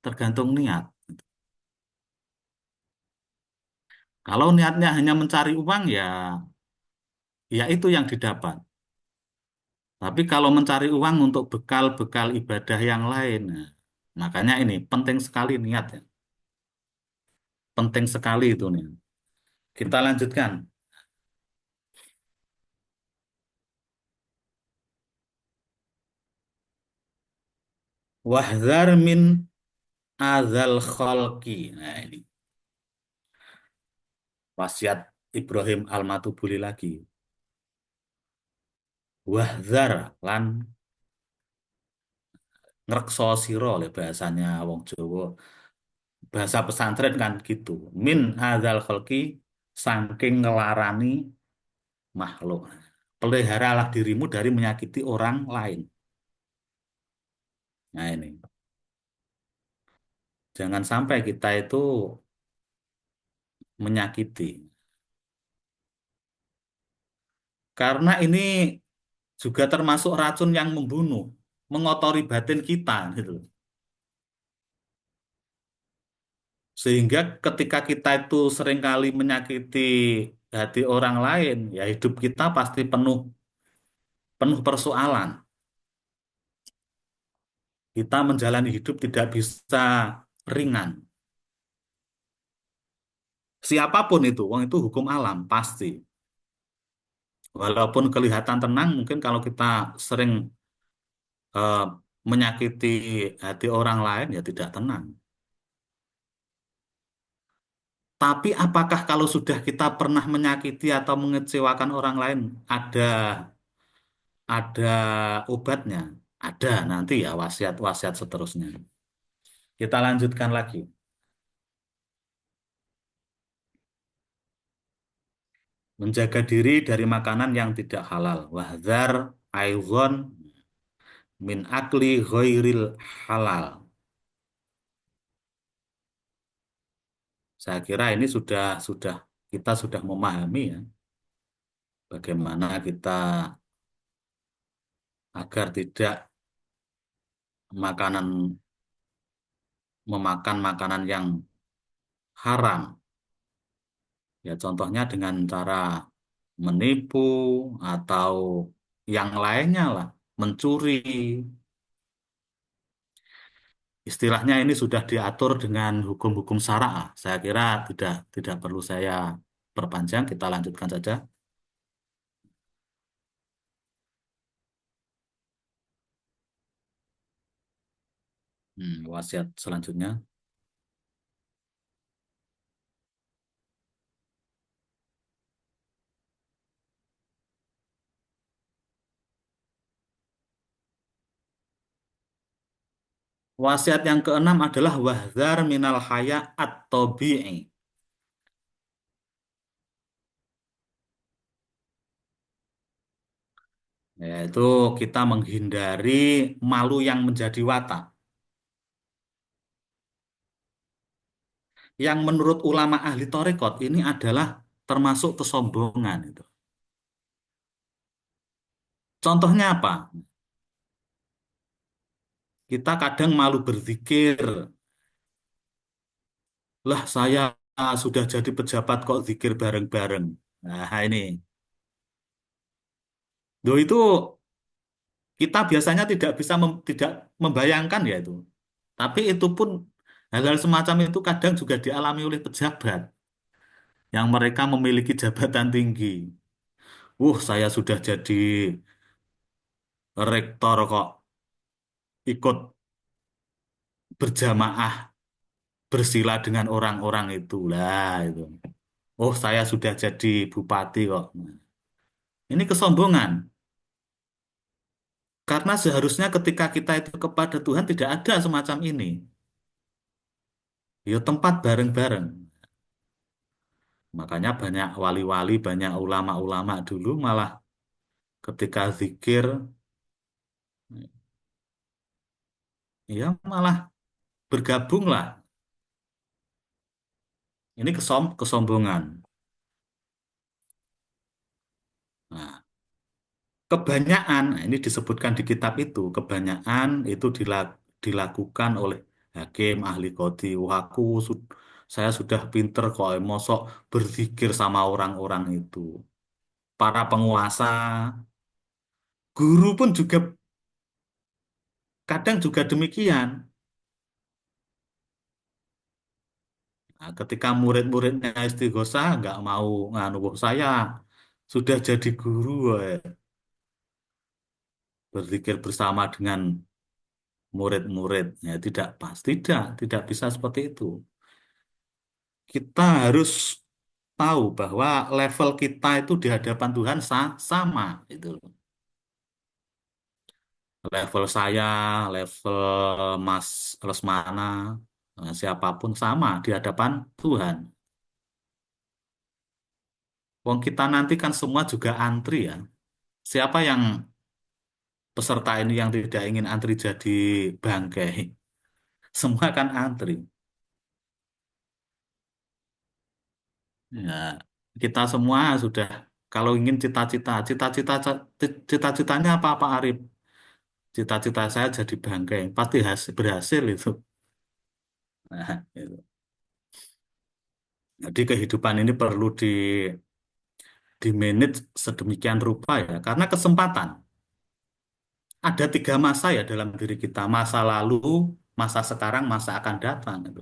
tergantung niat. Kalau niatnya hanya mencari uang, ya itu yang didapat. Tapi kalau mencari uang untuk bekal-bekal ibadah yang lain, nah, makanya ini penting sekali niat ya. Penting sekali itu nih. Kita lanjutkan. Wahzar min azal khalqi. Nah ini wasiat Ibrahim Al-Matubuli lagi. Wahzar lan ngrekso sira le bahasanya wong Jawa. Bahasa pesantren kan gitu. Min azal khalqi saking ngelarani makhluk. Peliharalah dirimu dari menyakiti orang lain. Nah ini. Jangan sampai kita itu menyakiti. Karena ini juga termasuk racun yang membunuh, mengotori batin kita gitu. Sehingga ketika kita itu seringkali menyakiti hati orang lain, ya hidup kita pasti penuh penuh persoalan. Kita menjalani hidup tidak bisa ringan. Siapapun itu, wong itu hukum alam pasti. Walaupun kelihatan tenang, mungkin kalau kita sering eh, menyakiti hati orang lain, ya tidak tenang. Tapi apakah kalau sudah kita pernah menyakiti atau mengecewakan orang lain, ada obatnya? Ada nanti ya wasiat-wasiat seterusnya. Kita lanjutkan lagi. Menjaga diri dari makanan yang tidak halal. Wahdar aidzon min akli ghairil halal. Saya kira ini sudah kita sudah memahami ya bagaimana kita agar tidak makanan memakan makanan yang haram. Ya contohnya dengan cara menipu atau yang lainnya lah, mencuri. Istilahnya ini sudah diatur dengan hukum-hukum syara. Saya kira tidak perlu saya perpanjang, kita lanjutkan saja. Wasiat selanjutnya. Wasiat yang keenam adalah wahdar minal haya at-tabi'i. yaitu kita menghindari malu yang menjadi watak. Yang menurut ulama ahli tarekat ini adalah termasuk kesombongan itu. Contohnya apa? Kita kadang malu berzikir. Lah saya sudah jadi pejabat kok zikir bareng-bareng. Nah ini. Loh itu kita biasanya tidak bisa tidak membayangkan ya itu. Tapi itu pun hal-hal semacam itu kadang juga dialami oleh pejabat yang mereka memiliki jabatan tinggi. Saya sudah jadi rektor kok ikut berjamaah bersila dengan orang-orang itu lah itu. Saya sudah jadi bupati kok. Nah, ini kesombongan. Karena seharusnya ketika kita itu kepada Tuhan tidak ada semacam ini. Ya tempat bareng-bareng. Makanya banyak wali-wali, banyak ulama-ulama dulu malah ketika zikir, ya malah bergabung lah. Ini kesombongan. Nah, kebanyakan, nah ini disebutkan di kitab itu, kebanyakan itu dilakukan oleh hakim, ahli qadhi. Saya sudah pinter kok, mosok berzikir sama orang-orang itu. Para penguasa, guru pun juga kadang juga demikian. Nah, ketika murid-muridnya istighosah, nggak mau nganu, "Wah, saya sudah jadi guru, berzikir bersama dengan murid-murid." Ya, tidak pas, tidak bisa seperti itu. Kita harus tahu bahwa level kita itu di hadapan Tuhan sama itu loh. Level saya, level Mas Lesmana, siapapun sama di hadapan Tuhan. Wong kita nanti kan semua juga antri ya. Siapa yang peserta ini yang tidak ingin antri jadi bangkai? Semua kan antri. Ya, kita semua sudah kalau ingin cita-citanya apa Pak Arif? Cita-cita saya jadi bangkai, pasti berhasil itu. Nah, itu. Jadi kehidupan ini perlu di manage sedemikian rupa ya, karena kesempatan. Ada 3 masa ya dalam diri kita, masa lalu, masa sekarang, masa akan datang. Gitu.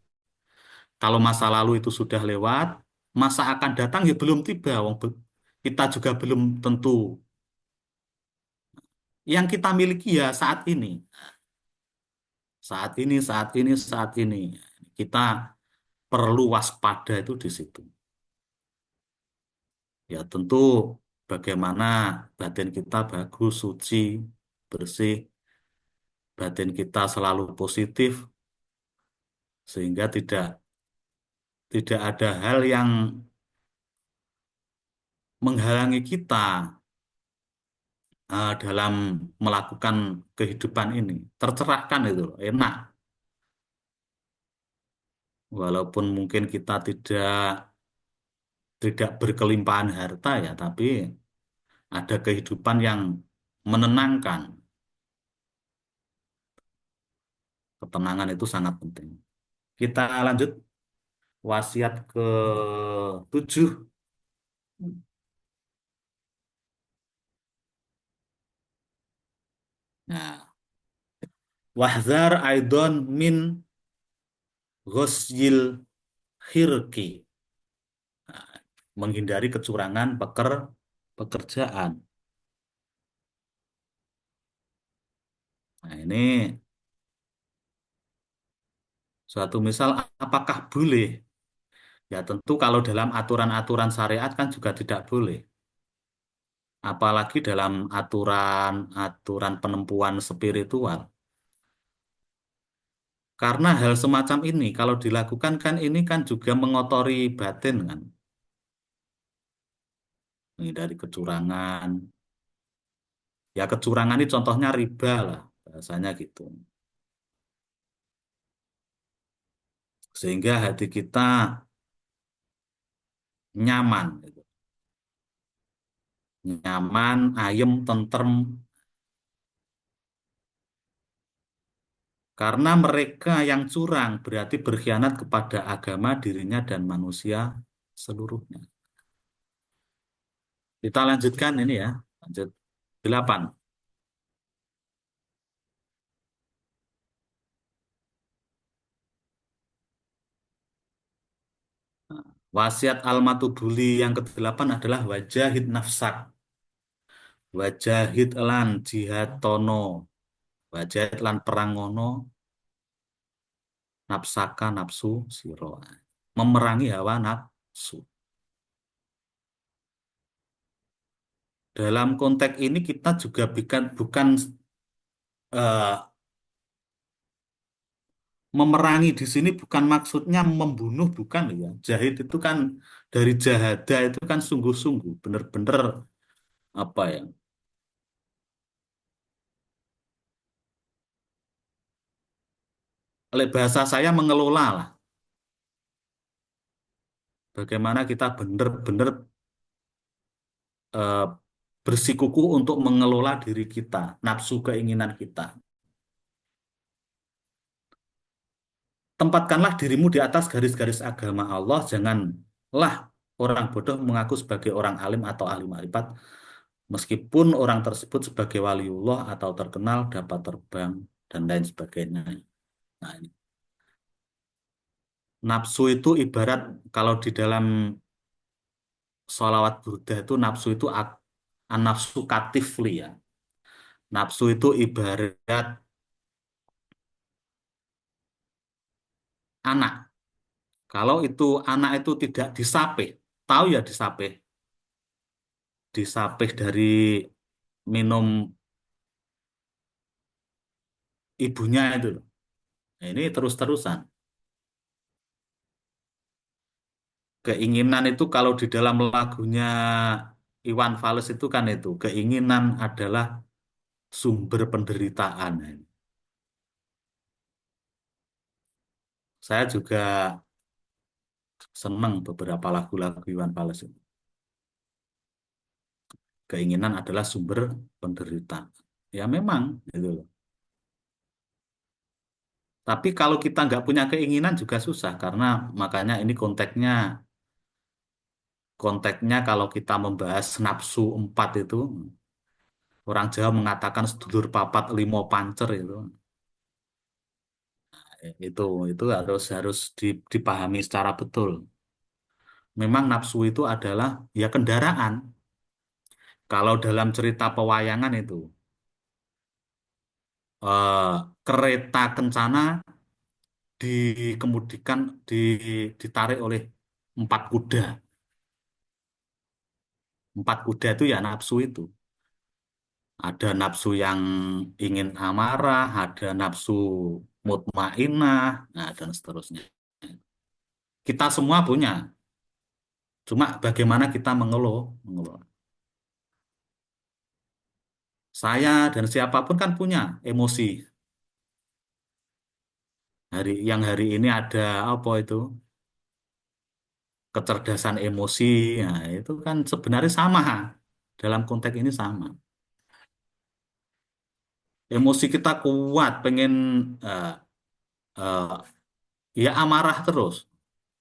Kalau masa lalu itu sudah lewat, masa akan datang ya belum tiba. Kita juga belum tentu. Yang kita miliki ya saat ini. Saat ini, saat ini, saat ini. Kita perlu waspada itu di situ. Ya tentu bagaimana batin kita bagus, suci, bersih, batin kita selalu positif, sehingga tidak ada hal yang menghalangi kita dalam melakukan kehidupan ini. Tercerahkan itu, enak. Walaupun mungkin kita tidak berkelimpahan harta ya, tapi ada kehidupan yang menenangkan. Ketenangan itu sangat penting. Kita lanjut wasiat ke-7. Nah, wahzar aidon min ghosyil khirki. Nah, menghindari kecurangan pekerjaan. Nah, ini suatu misal apakah boleh? Ya tentu kalau dalam aturan-aturan syariat kan juga tidak boleh. Apalagi dalam aturan-aturan penempuan spiritual. Karena hal semacam ini kalau dilakukan kan ini kan juga mengotori batin kan. Menghindari kecurangan. Ya kecurangan ini contohnya riba lah, bahasanya gitu. Sehingga hati kita nyaman, gitu. Nyaman, ayem, tentrem. Karena mereka yang curang berarti berkhianat kepada agama dirinya dan manusia seluruhnya. Kita lanjutkan ini ya. Lanjut 8. Wasiat Al-Matubuli yang ke-8 adalah wajahid nafsak. Wajahid lan jihad tono. Wajahid lan perangono nafsaka nafsu siro. Memerangi hawa nafsu. Dalam konteks ini kita juga bukan eh, memerangi di sini bukan maksudnya membunuh, bukan ya. Jahid itu kan dari jahada itu kan sungguh-sungguh, benar-benar apa ya? Oleh bahasa saya mengelola lah. Bagaimana kita benar-benar eh, bersikukuh untuk mengelola diri kita, nafsu keinginan kita. Tempatkanlah dirimu di atas garis-garis agama Allah, janganlah orang bodoh mengaku sebagai orang alim atau ahli makrifat, meskipun orang tersebut sebagai waliullah atau terkenal dapat terbang dan lain sebagainya. Nah, ini. Nafsu itu ibarat kalau di dalam sholawat Burda itu nafsu itu an-nafsu katifli ya. Nafsu itu ibarat anak. Kalau itu anak itu tidak disapih, tahu ya disapih. Disapih dari minum ibunya itu loh. Nah, ini terus-terusan. Keinginan itu kalau di dalam lagunya Iwan Fals itu kan itu, keinginan adalah sumber penderitaan. Saya juga senang beberapa lagu-lagu Iwan Fals itu. Keinginan adalah sumber penderitaan. Ya memang, gitu loh. Tapi kalau kita nggak punya keinginan juga susah, karena makanya ini konteksnya kalau kita membahas nafsu 4 itu, orang Jawa mengatakan sedulur papat limo pancer itu. Itu harus harus dipahami secara betul. Memang nafsu itu adalah ya kendaraan. Kalau dalam cerita pewayangan itu eh, kereta kencana dikemudikan ditarik oleh 4 kuda. 4 kuda itu ya nafsu itu. Ada nafsu yang ingin amarah, ada nafsu mutmainah, nah dan seterusnya. Kita semua punya. Cuma bagaimana kita mengelola. Saya dan siapapun kan punya emosi. Hari ini ada apa itu? Kecerdasan emosi. Nah, itu kan sebenarnya sama. Dalam konteks ini sama. Emosi kita kuat, pengen eh, eh, ya amarah terus.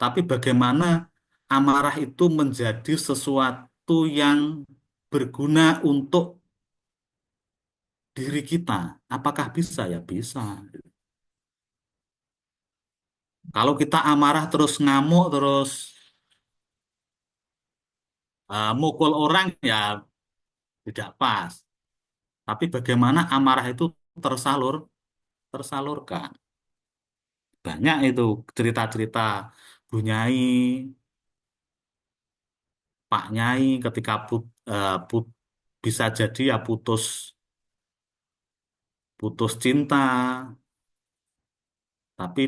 Tapi bagaimana amarah itu menjadi sesuatu yang berguna untuk diri kita? Apakah bisa? Ya bisa. Kalau kita amarah terus ngamuk terus mukul orang ya tidak pas. Tapi bagaimana amarah itu tersalurkan. Banyak itu cerita-cerita Bu Nyai, Pak Nyai ketika bisa jadi ya putus cinta, tapi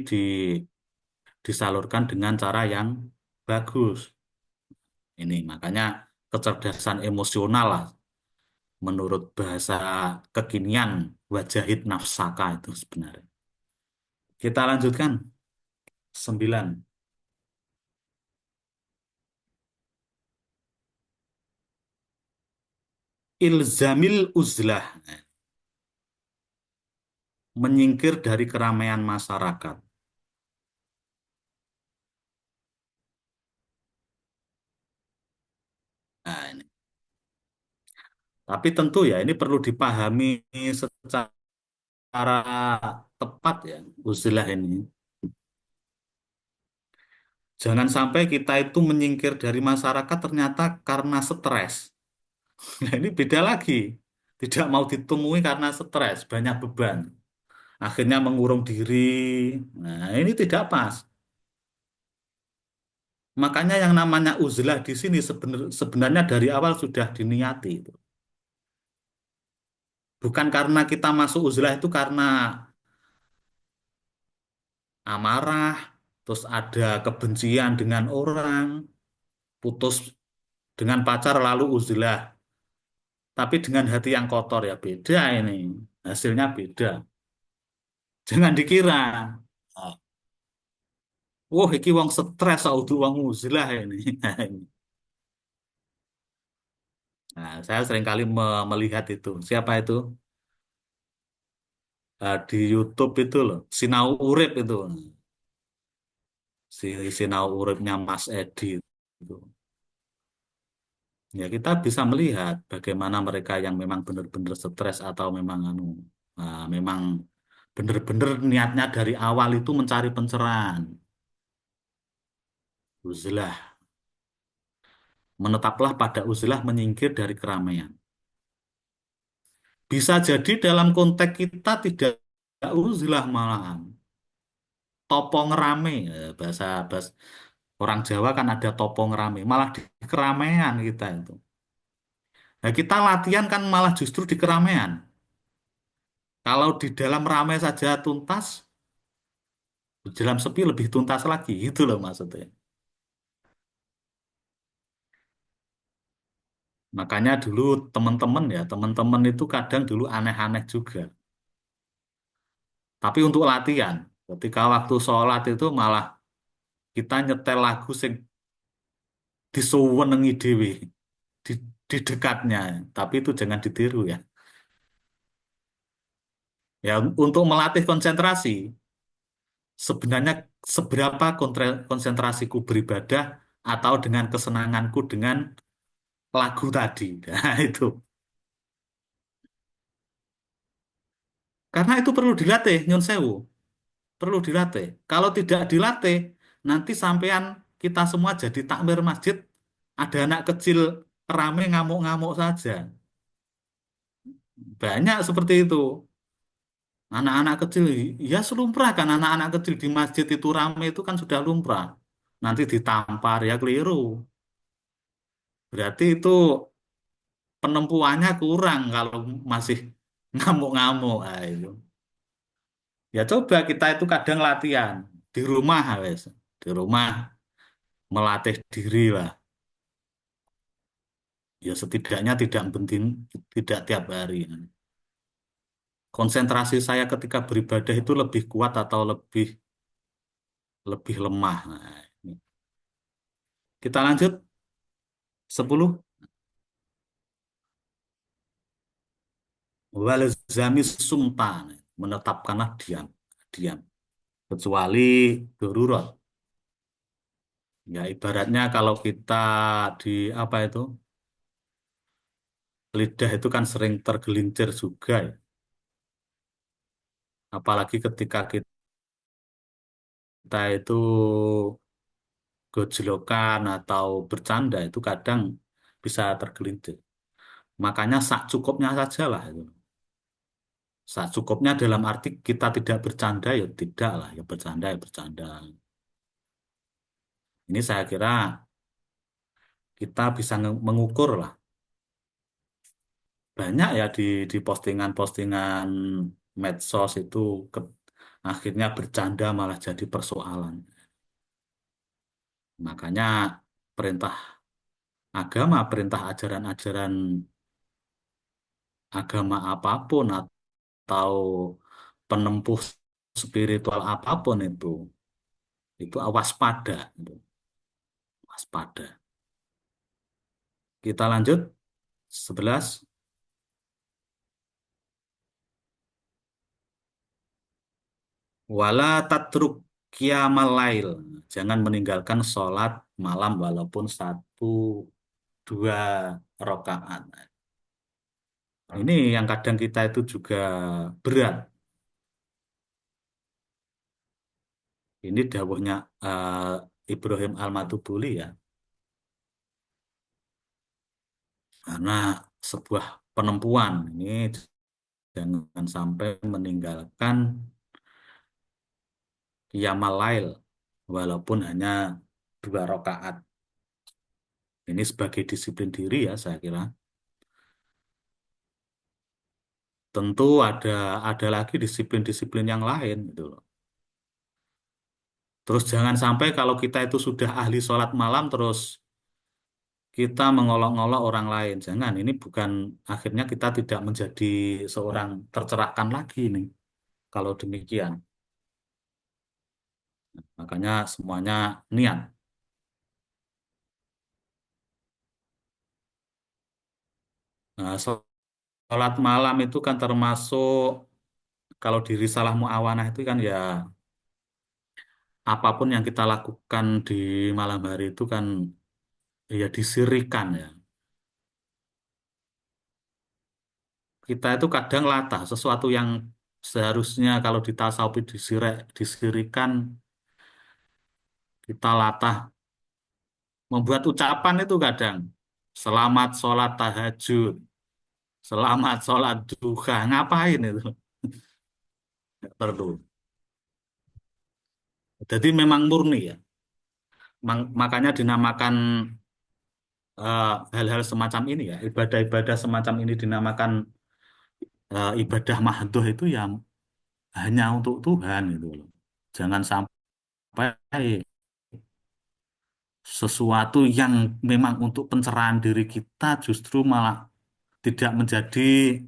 disalurkan dengan cara yang bagus. Ini makanya kecerdasan emosional lah menurut bahasa kekinian wajahid nafsaka itu sebenarnya. Kita lanjutkan 9. Ilzamil uzlah, menyingkir dari keramaian masyarakat. Nah, ini. Tapi tentu ya ini perlu dipahami secara tepat ya, uzlah ini. Jangan sampai kita itu menyingkir dari masyarakat ternyata karena stres. Nah, ini beda lagi. Tidak mau ditemui karena stres, banyak beban. Akhirnya mengurung diri. Nah, ini tidak pas. Makanya yang namanya uzlah di sini sebenarnya dari awal sudah diniati itu. Bukan karena kita masuk uzlah itu karena amarah, terus ada kebencian dengan orang, putus dengan pacar lalu uzlah. Tapi dengan hati yang kotor ya beda ini. Hasilnya beda. Jangan dikira. Ah, wah, iki wong stres audu wong uzlah ini. Nah, saya seringkali melihat itu. Siapa itu? Di YouTube itu loh, Sinau Urip itu. Si Sinau Uripnya Mas Edi itu. Ya kita bisa melihat bagaimana mereka yang memang benar-benar stres atau memang memang benar-benar niatnya dari awal itu mencari pencerahan. Uzlah. Menetaplah pada uzlah menyingkir dari keramaian. Bisa jadi dalam konteks kita tidak uzlah malahan. Topo ngerame, bahasa bahasa orang Jawa kan ada topo ngerame, malah di keramaian kita itu. Nah, kita latihan kan malah justru di keramaian. Kalau di dalam ramai saja tuntas, di dalam sepi lebih tuntas lagi, gitu loh maksudnya. Makanya dulu teman-teman itu kadang dulu aneh-aneh juga. Tapi untuk latihan, ketika waktu sholat itu malah kita nyetel lagu sing disuwenengi dhewe di, di dekatnya. Tapi itu jangan ditiru ya. Ya untuk melatih konsentrasi, sebenarnya seberapa konsentrasiku beribadah atau dengan kesenanganku dengan lagu tadi. Nah, itu. Karena itu perlu dilatih, nyun sewu. Perlu dilatih. Kalau tidak dilatih, nanti sampean kita semua jadi takmir masjid, ada anak kecil rame ngamuk-ngamuk saja. Banyak seperti itu. Anak-anak kecil, ya selumprah kan anak-anak kecil di masjid itu rame itu kan sudah lumrah. Nanti ditampar ya keliru. Berarti itu penempuannya kurang kalau masih ngamuk-ngamuk. Ah, itu. Ya coba kita itu kadang latihan di rumah, wes. Di rumah melatih diri lah. Ya setidaknya tidak penting, tidak tiap hari. Konsentrasi saya ketika beribadah itu lebih kuat atau lebih lebih lemah. Nah, ini. Kita lanjut 10. Walzami sumtan, menetapkanlah diam, diam. Kecuali darurat. Ya ibaratnya kalau kita di apa itu lidah itu kan sering tergelincir juga ya. Apalagi ketika kita itu gojlokan atau bercanda itu kadang bisa tergelincir. Makanya sak cukupnya saja lah itu. Sak cukupnya dalam arti kita tidak bercanda ya tidak lah, ya bercanda ya bercanda. Ini saya kira kita bisa mengukur lah. Banyak ya di postingan-postingan medsos itu akhirnya bercanda malah jadi persoalan. Makanya perintah agama, perintah ajaran-ajaran agama apapun atau penempuh spiritual apapun itu waspada, itu waspada. Kita lanjut 11. Wala tatruk qiyamal lail. Jangan meninggalkan sholat malam walaupun 1, 2 rakaat. Ini yang kadang kita itu juga berat. Ini dawuhnya Ibrahim Al-Matubuli ya. Karena sebuah penempuan ini jangan sampai meninggalkan qiyamal lail walaupun hanya 2 rakaat. Ini sebagai disiplin diri ya saya kira. Tentu ada lagi disiplin-disiplin yang lain gitu loh. Terus jangan sampai kalau kita itu sudah ahli sholat malam terus kita mengolok-ngolok orang lain. Jangan, ini bukan akhirnya kita tidak menjadi seorang tercerahkan lagi nih. Kalau demikian, makanya semuanya niat. Nah, sholat malam itu kan termasuk kalau di Risalah Mu'awanah itu kan ya apapun yang kita lakukan di malam hari itu kan ya disirikan ya. Kita itu kadang latah sesuatu yang seharusnya kalau di tasawuf disirikan kita latah membuat ucapan itu kadang selamat sholat tahajud, selamat sholat duha, ngapain itu? Nggak perlu. Jadi memang murni ya. Makanya dinamakan hal-hal semacam ini ya, ibadah-ibadah semacam ini dinamakan ibadah mahdoh itu ya hanya untuk Tuhan itu loh. Jangan sampai sesuatu yang memang untuk pencerahan diri kita justru malah tidak menjadi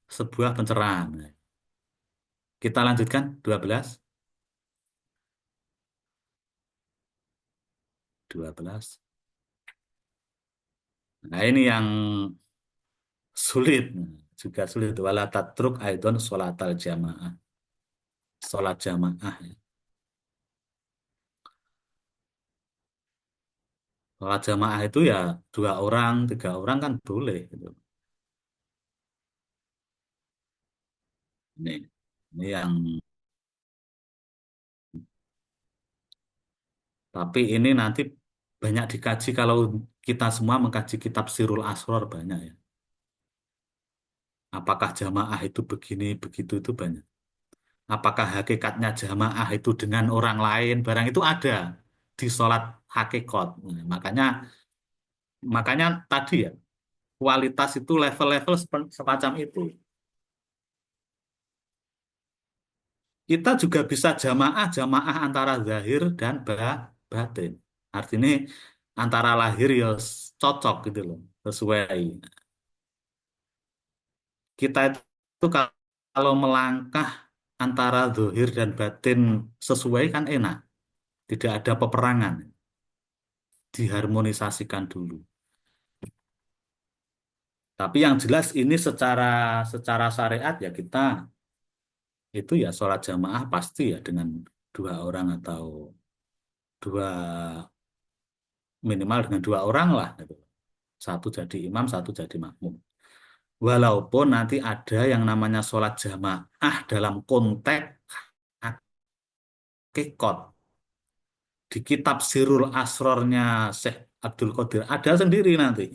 sebuah pencerahan. Kita lanjutkan 12. 12. Nah, ini yang sulit. Juga sulit. Wala tatruk aidon sholatal jamaah. Sholat jamaah. Sholat jamaah itu ya 2 orang, 3 orang kan boleh. Gitu. Ini yang tapi ini nanti banyak dikaji kalau kita semua mengkaji kitab Sirul Asror banyak ya. Apakah jamaah itu begini, begitu itu banyak. Apakah hakikatnya jamaah itu dengan orang lain, barang itu ada di sholat hakikat. Nah, makanya tadi ya, kualitas itu level-level semacam itu. Kita juga bisa jamaah antara zahir dan batin. Artinya antara lahir ya cocok gitu loh, sesuai. Kita itu kalau melangkah antara zahir dan batin sesuai kan enak. Tidak ada peperangan. Diharmonisasikan dulu. Tapi yang jelas ini secara syariat ya kita itu ya sholat jamaah pasti ya dengan 2 orang atau dua minimal dengan 2 orang lah gitu. Satu jadi imam, satu jadi makmum. Walaupun nanti ada yang namanya sholat jamaah dalam konteks hakikat di kitab Sirul Asrornya Syekh Abdul Qadir ada sendiri nanti.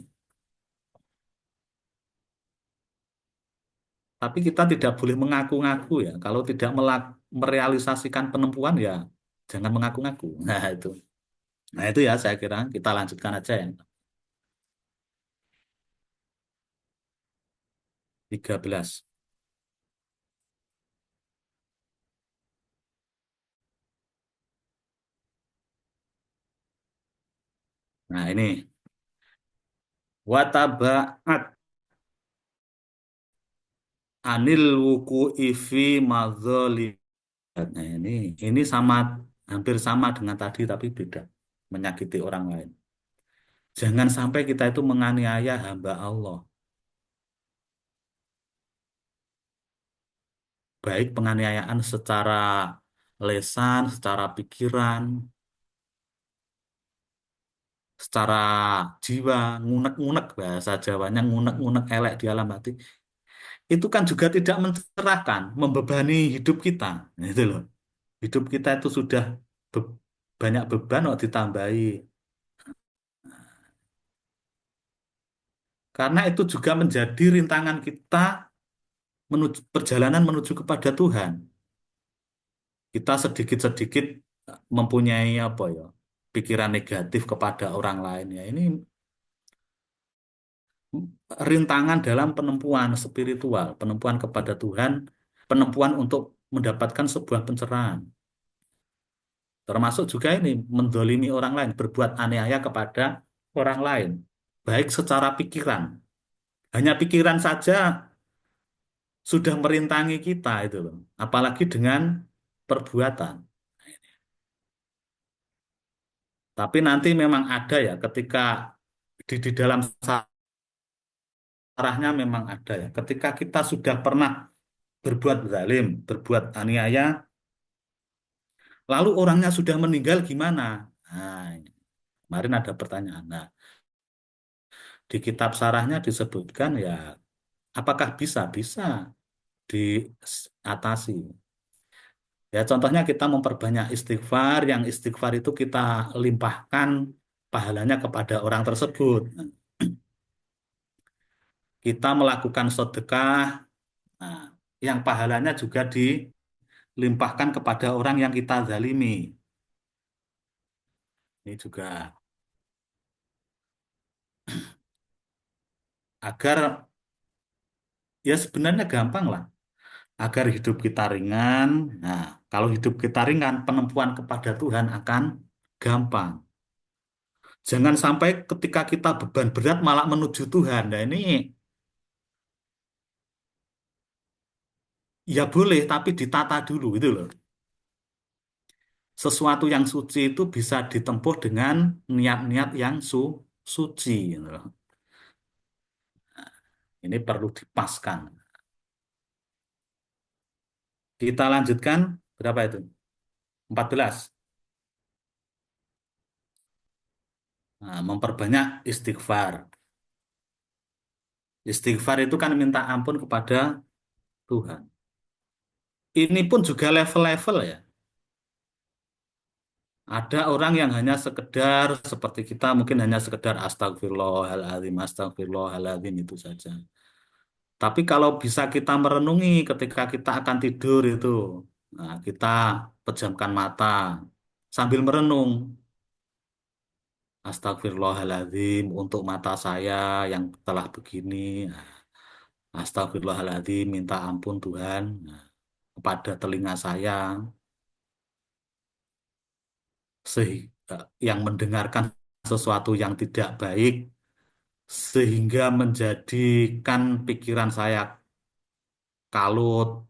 Tapi kita tidak boleh mengaku-ngaku ya. Kalau tidak merealisasikan penempuan ya jangan mengaku-ngaku. Nah itu. Nah itu ya saya kira kita lanjutkan aja ya. 13. Nah ini wataba'at anil wuku'i fi madzalim. Nah, ini sama hampir sama dengan tadi tapi beda. Menyakiti orang lain. Jangan sampai kita itu menganiaya hamba Allah. Baik penganiayaan secara lesan, secara pikiran, secara jiwa, ngunek-ngunek bahasa Jawanya, ngunek-ngunek elek di alam hati. Itu kan juga tidak mencerahkan, membebani hidup kita. Nah, itu loh. Hidup kita itu sudah be- banyak beban kok ditambahi. Karena itu juga menjadi rintangan kita menuju perjalanan menuju kepada Tuhan. Kita sedikit-sedikit mempunyai apa ya, pikiran negatif kepada orang lain ya. Ini rintangan dalam penempuan spiritual, penempuan kepada Tuhan, penempuan untuk mendapatkan sebuah pencerahan. Termasuk juga ini mendolimi orang lain, berbuat aniaya kepada orang lain, baik secara pikiran. Hanya pikiran saja sudah merintangi kita itu loh, apalagi dengan perbuatan. Tapi nanti memang ada ya ketika di dalam sarahnya memang ada ya. Ketika kita sudah pernah berbuat zalim, berbuat aniaya, lalu orangnya sudah meninggal gimana? Nah, kemarin ada pertanyaan. Nah, di kitab sarahnya disebutkan ya, apakah bisa? Bisa diatasi. Ya, contohnya kita memperbanyak istighfar, yang istighfar itu kita limpahkan pahalanya kepada orang tersebut. Kita melakukan sedekah, nah, yang pahalanya juga dilimpahkan kepada orang yang kita zalimi. Ini juga agar ya sebenarnya gampang lah, agar hidup kita ringan. Nah, kalau hidup kita ringan, penempuan kepada Tuhan akan gampang. Jangan sampai ketika kita beban berat malah menuju Tuhan. Nah, ini ya boleh, tapi ditata dulu gitu loh. Sesuatu yang suci itu bisa ditempuh dengan niat-niat yang suci, gitu loh. Ini perlu dipaskan. Kita lanjutkan berapa itu? 14. Nah, memperbanyak istighfar. Istighfar itu kan minta ampun kepada Tuhan. Ini pun juga level-level ya. Ada orang yang hanya sekedar seperti kita mungkin hanya sekedar astagfirullahaladzim, astagfirullahaladzim itu saja. Tapi kalau bisa kita merenungi ketika kita akan tidur itu, nah, kita pejamkan mata sambil merenung. Astagfirullahaladzim untuk mata saya yang telah begini. Nah, astagfirullahaladzim minta ampun Tuhan, nah, kepada telinga saya sehingga yang mendengarkan sesuatu yang tidak baik sehingga menjadikan pikiran saya kalut,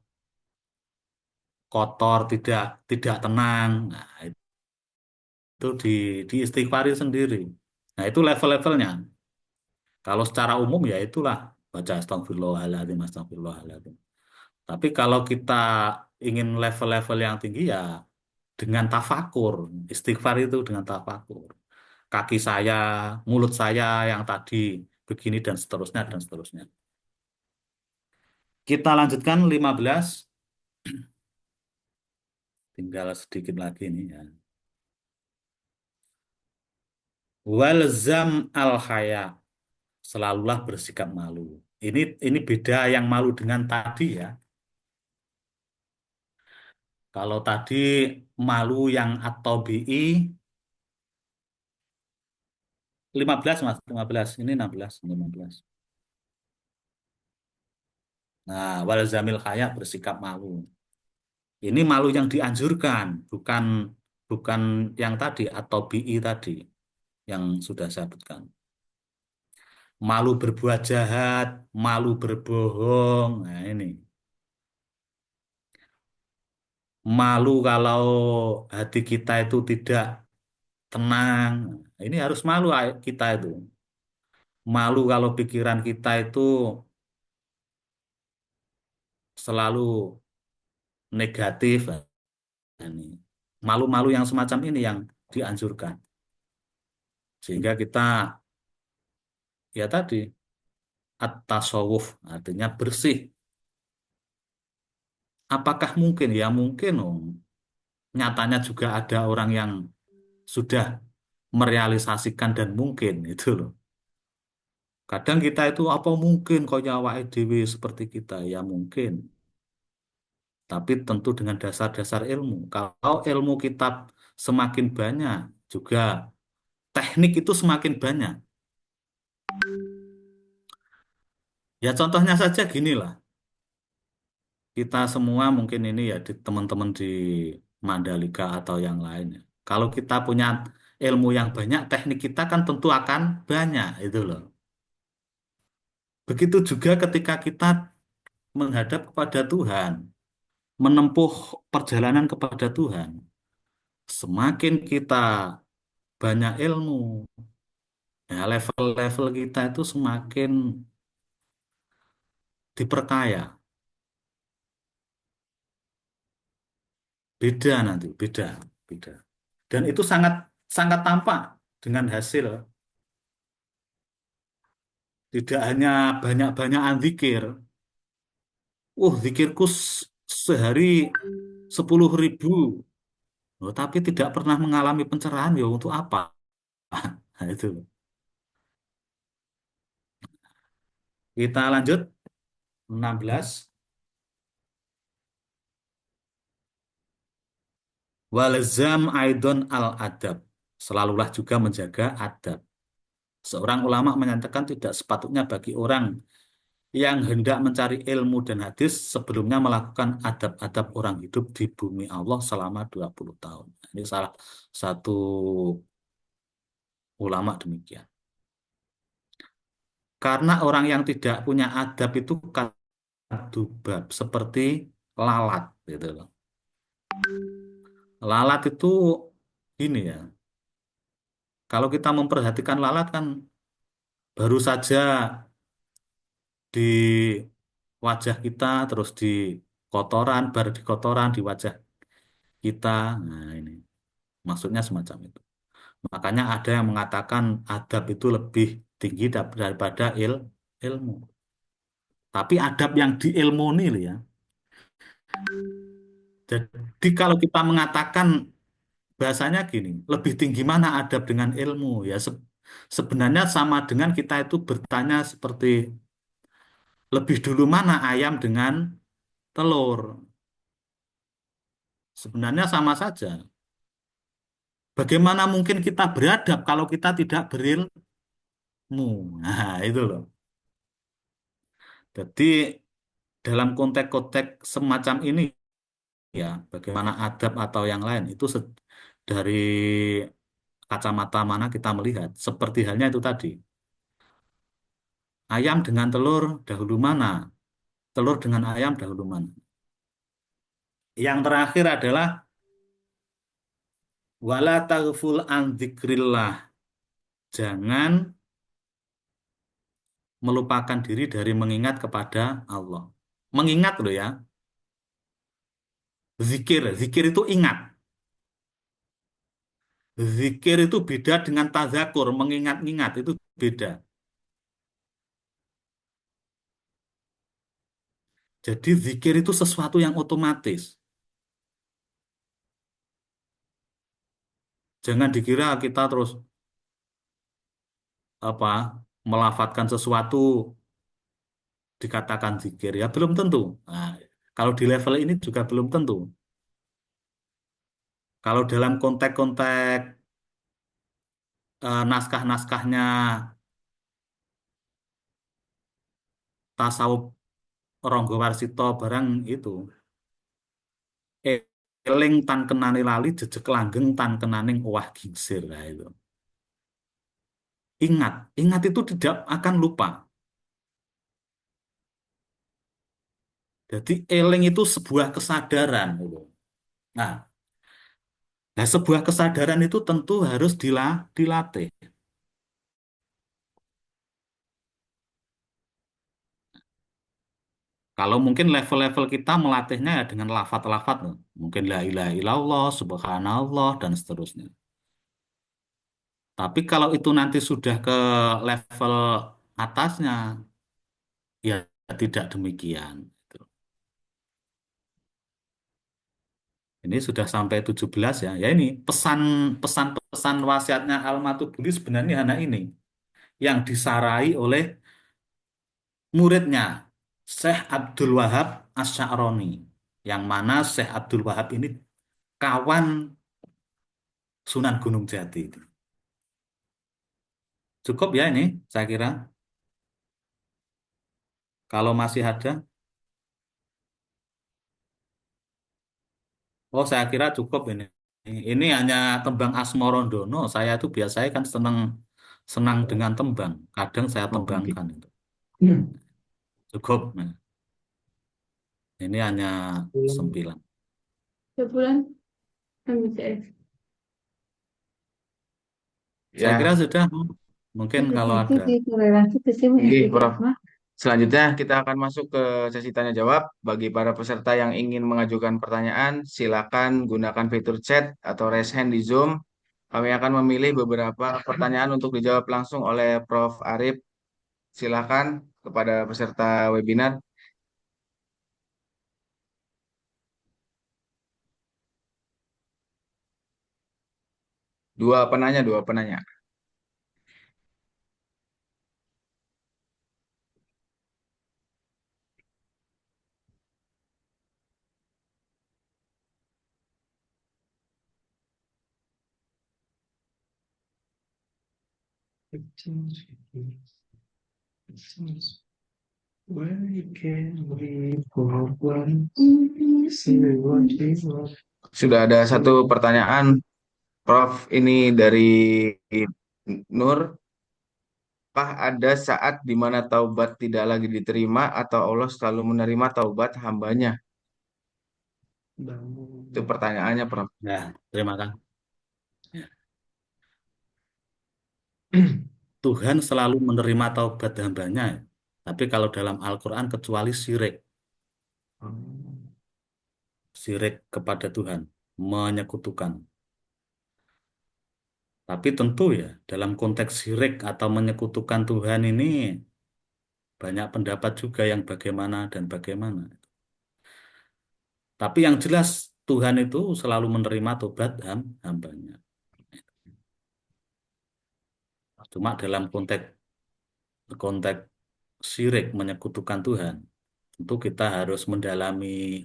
kotor, tidak tidak tenang. Nah, itu diistighfari sendiri. Nah, itu level-levelnya. Kalau secara umum ya itulah baca astagfirullahaladzim, astagfirullahaladzim. Tapi kalau kita ingin level-level yang tinggi ya dengan tafakur, istighfar itu dengan tafakur. Kaki saya, mulut saya yang tadi begini dan seterusnya dan seterusnya. Kita lanjutkan 15. Tinggal sedikit lagi nih ya. Walzam al-haya. Selalulah bersikap malu. Ini beda yang malu dengan tadi ya. Kalau tadi malu yang atau bi 15 Mas, 15. Ini 16, 15. Nah, walzamil haya bersikap malu. Ini malu yang dianjurkan, bukan bukan yang tadi atau bi tadi yang sudah saya sebutkan. Malu berbuat jahat, malu berbohong. Nah, ini. Malu kalau hati kita itu tidak tenang. Ini harus malu kita itu. Malu kalau pikiran kita itu selalu negatif. Ini. Malu-malu yang semacam ini yang dianjurkan. Sehingga kita, ya tadi, at-tasawuf, artinya bersih. Apakah mungkin? Ya mungkin. Oh. Nyatanya juga ada orang yang sudah merealisasikan dan mungkin itu loh. Kadang kita itu apa mungkin kau nyawa dewi seperti kita ya mungkin, tapi tentu dengan dasar-dasar ilmu. Kalau ilmu kita semakin banyak, juga teknik itu semakin banyak. Ya contohnya saja gini lah, kita semua mungkin ini ya di teman-teman di Mandalika atau yang lainnya. Kalau kita punya ilmu yang banyak, teknik kita kan tentu akan banyak itu loh. Begitu juga ketika kita menghadap kepada Tuhan, menempuh perjalanan kepada Tuhan. Semakin kita banyak ilmu, ya level-level kita itu semakin diperkaya. Beda nanti, beda, beda. Dan itu sangat sangat tampak dengan hasil. Tidak hanya banyak-banyakan zikir. Zikirku sehari 10.000. Oh, tapi tidak pernah mengalami pencerahan, ya untuk apa? Nah, itu. Kita lanjut 16. Walzam aidon al-adab. Selalulah juga menjaga adab. Seorang ulama menyatakan tidak sepatutnya bagi orang yang hendak mencari ilmu dan hadis sebelumnya melakukan adab-adab orang hidup di bumi Allah selama 20 tahun. Ini salah satu ulama demikian. Karena orang yang tidak punya adab itu kadubab, seperti lalat gitu loh. Lalat itu ini ya. Kalau kita memperhatikan lalat kan baru saja di wajah kita, terus di kotoran, baru di kotoran, di wajah kita. Nah, ini maksudnya semacam itu. Makanya ada yang mengatakan adab itu lebih tinggi daripada ilmu. Tapi adab yang diilmuni loh ya. Jadi kalau kita mengatakan bahasanya gini, lebih tinggi mana adab dengan ilmu? Ya sebenarnya sama dengan kita itu bertanya seperti lebih dulu mana ayam dengan telur. Sebenarnya sama saja. Bagaimana mungkin kita beradab kalau kita tidak berilmu? Nah, itu loh. Jadi dalam konteks-konteks semacam ini ya, bagaimana adab atau yang lain itu dari kacamata mana kita melihat. Seperti halnya itu tadi. Ayam dengan telur dahulu mana? Telur dengan ayam dahulu mana? Yang terakhir adalah wala taghful an dzikrillah. Jangan melupakan diri dari mengingat kepada Allah. Mengingat loh ya. Zikir, zikir itu ingat. Zikir itu beda dengan tazakur, mengingat-ingat itu beda. Jadi zikir itu sesuatu yang otomatis. Jangan dikira kita terus apa melafatkan sesuatu dikatakan zikir ya belum tentu. Nah, kalau di level ini juga belum tentu. Kalau dalam konteks-konteks naskah-naskahnya tasawuf Ronggo Warsito barang itu eling tan kenane lali jejeg langgeng tan kenaning owah gingsir lah itu. Ingat, ingat itu tidak akan lupa. Jadi eling itu sebuah kesadaran gitu. Nah, nah, sebuah kesadaran itu tentu harus dilatih. Kalau mungkin level-level kita melatihnya ya dengan lafat-lafat, loh. Mungkin la ilaha illallah, subhanallah, dan seterusnya. Tapi kalau itu nanti sudah ke level atasnya, ya tidak demikian. Gitu. Ini sudah sampai 17 ya. Ya ini pesan-pesan wasiatnya Al-Matubuli sebenarnya hanya ini. Yang disarai oleh muridnya, Syekh Abdul Wahab Asy'aroni. Yang mana Syekh Abdul Wahab ini kawan Sunan Gunung Jati. Cukup ya ini, saya kira. Kalau masih ada, oh saya kira cukup ini. Ini hanya tembang Asmorondono. Saya itu biasanya kan senang senang dengan tembang. Kadang saya Oh, oke. tembangkan itu. Cukup. Nah, ini hanya 9. Sebulan MBCS. Saya kira Ya, sudah. Mungkin Itu kalau itu ada. di toleransi ke sini oke, MBCS Prof. mah. Selanjutnya kita akan masuk ke sesi tanya jawab. Bagi para peserta yang ingin mengajukan pertanyaan, silakan gunakan fitur chat atau raise hand di Zoom. Kami akan memilih beberapa pertanyaan untuk dijawab langsung oleh Prof. Arif. Silakan kepada peserta webinar. Dua penanya, dua penanya. Sudah ada satu pertanyaan, Prof. Ini dari Nur. Apakah ada saat di mana taubat tidak lagi diterima atau Allah selalu menerima taubat hambanya? Itu pertanyaannya, Prof. Ya, terima kasih. Tuhan selalu menerima taubat hambanya. Tapi kalau dalam Al-Quran kecuali syirik. Syirik kepada Tuhan. Menyekutukan. Tapi tentu ya, dalam konteks syirik atau menyekutukan Tuhan ini banyak pendapat juga yang bagaimana dan bagaimana. Tapi yang jelas Tuhan itu selalu menerima tobat hambanya. Cuma dalam konteks konteks syirik menyekutukan Tuhan, tentu kita harus mendalami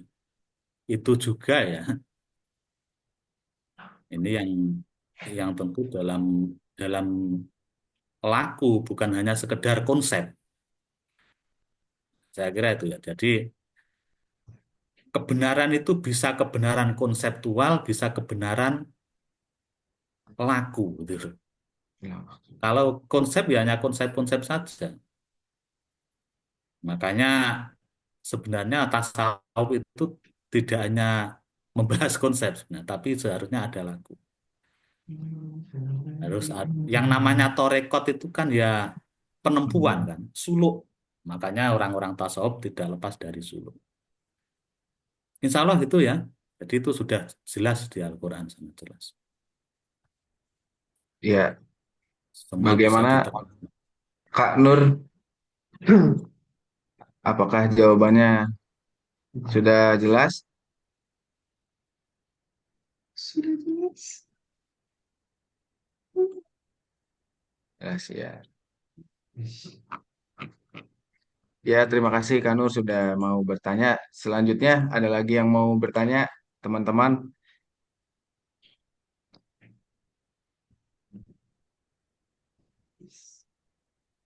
itu juga ya. Ini yang tentu dalam dalam laku bukan hanya sekedar konsep. Saya kira itu ya. Jadi kebenaran itu bisa kebenaran konseptual, bisa kebenaran laku gitu. Kalau konsep ya hanya konsep-konsep saja. Makanya sebenarnya tasawuf itu tidak hanya membahas konsep sebenarnya, tapi seharusnya ada laku. Yang namanya torekot itu kan ya penempuan kan, suluk. Makanya orang-orang tasawuf tidak lepas dari suluk. Insya Allah gitu ya. Jadi itu sudah jelas di Al-Quran sangat jelas. Ya, Semua bisa bagaimana diterima. Kak Nur? Apakah jawabannya sudah jelas? Sudah jelas. Jelas ya. Ya, terima kasih Kak Nur sudah mau bertanya. Selanjutnya ada lagi yang mau bertanya, teman-teman.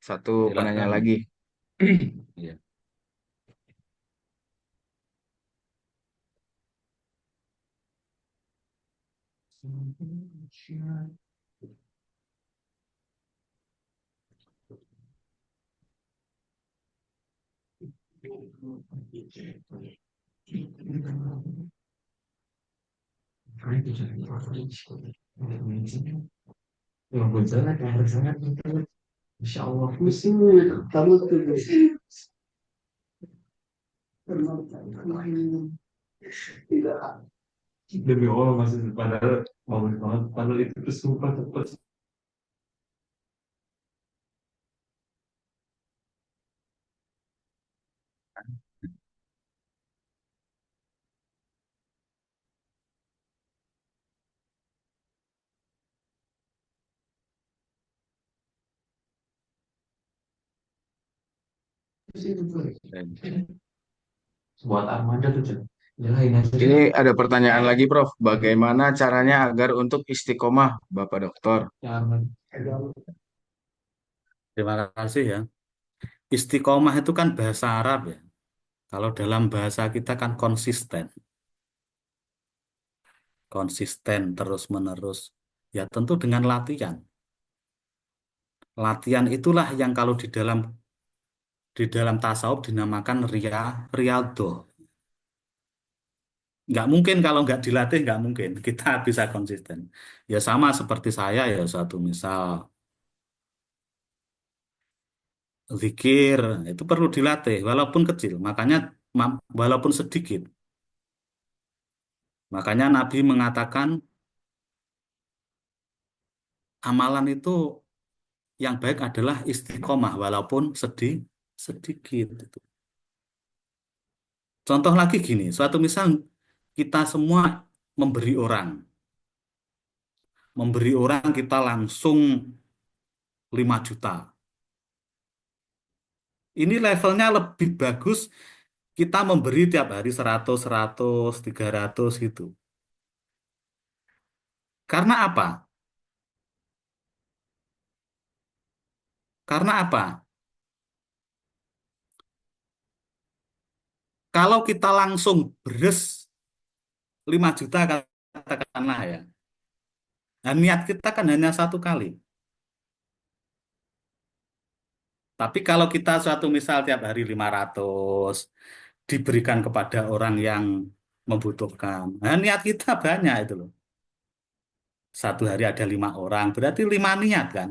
Satu penanya Silakan. lagi. Ya. Insya Allah pusing kamu tuh. Tidak. Demi Allah masih padahal mau banget padahal itu tuh sumpah cepat. Buat Armada tuh Cen. Nyalahin aja. Ini ada pertanyaan lagi, Prof. Bagaimana caranya agar untuk istiqomah, Bapak Dokter? Ya Armada. Terima kasih ya. Istiqomah itu kan bahasa Arab ya. Kalau dalam bahasa kita kan konsisten. Konsisten terus-menerus. Ya tentu dengan latihan. Latihan itulah yang kalau di dalam tasawuf dinamakan riyadhah. Nggak mungkin kalau nggak dilatih, nggak mungkin. Kita bisa konsisten. Ya sama seperti saya ya, suatu misal zikir, itu perlu dilatih, walaupun kecil. Makanya, walaupun sedikit. Makanya Nabi mengatakan, amalan itu yang baik adalah istiqomah, walaupun sedikit. Contoh lagi gini, suatu misal kita semua memberi orang. Memberi orang kita langsung 5 juta. Ini levelnya lebih bagus kita memberi tiap hari 100, 100, 300 gitu. Karena apa? Karena apa? Kalau kita langsung beres 5 juta katakanlah ya. Nah, niat kita kan hanya 1 kali. Tapi kalau kita suatu misal tiap hari 500 diberikan kepada orang yang membutuhkan. Nah, niat kita banyak itu loh. Satu hari ada 5 orang, berarti 5 niat kan?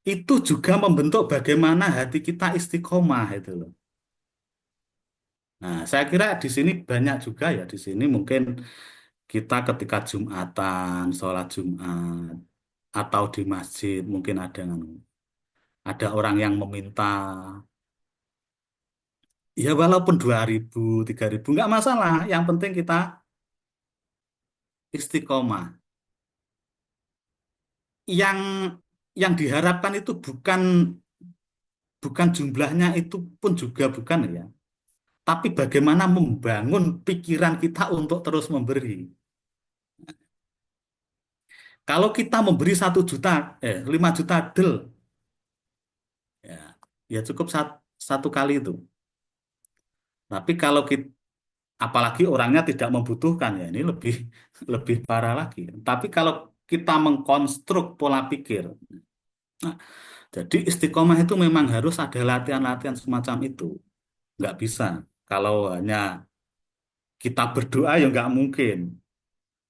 Itu juga membentuk bagaimana hati kita istiqomah itu loh. Nah, saya kira di sini banyak juga ya, di sini mungkin kita ketika Jumatan, sholat Jumat, atau di masjid mungkin ada orang yang meminta, ya walaupun 2.000, 3.000 nggak masalah. Yang penting kita istiqomah. Yang yang diharapkan itu bukan jumlahnya, itu pun juga bukan ya. Tapi bagaimana membangun pikiran kita untuk terus memberi. Kalau kita memberi 1 juta, 5 juta del, ya, ya cukup satu kali itu. Tapi kalau kita, apalagi orangnya tidak membutuhkan, ya ini lebih lebih parah lagi. Tapi kalau kita mengkonstruk pola pikir, nah, jadi istiqomah itu memang harus ada latihan-latihan semacam itu. Nggak bisa. Kalau hanya kita berdoa ya nggak mungkin.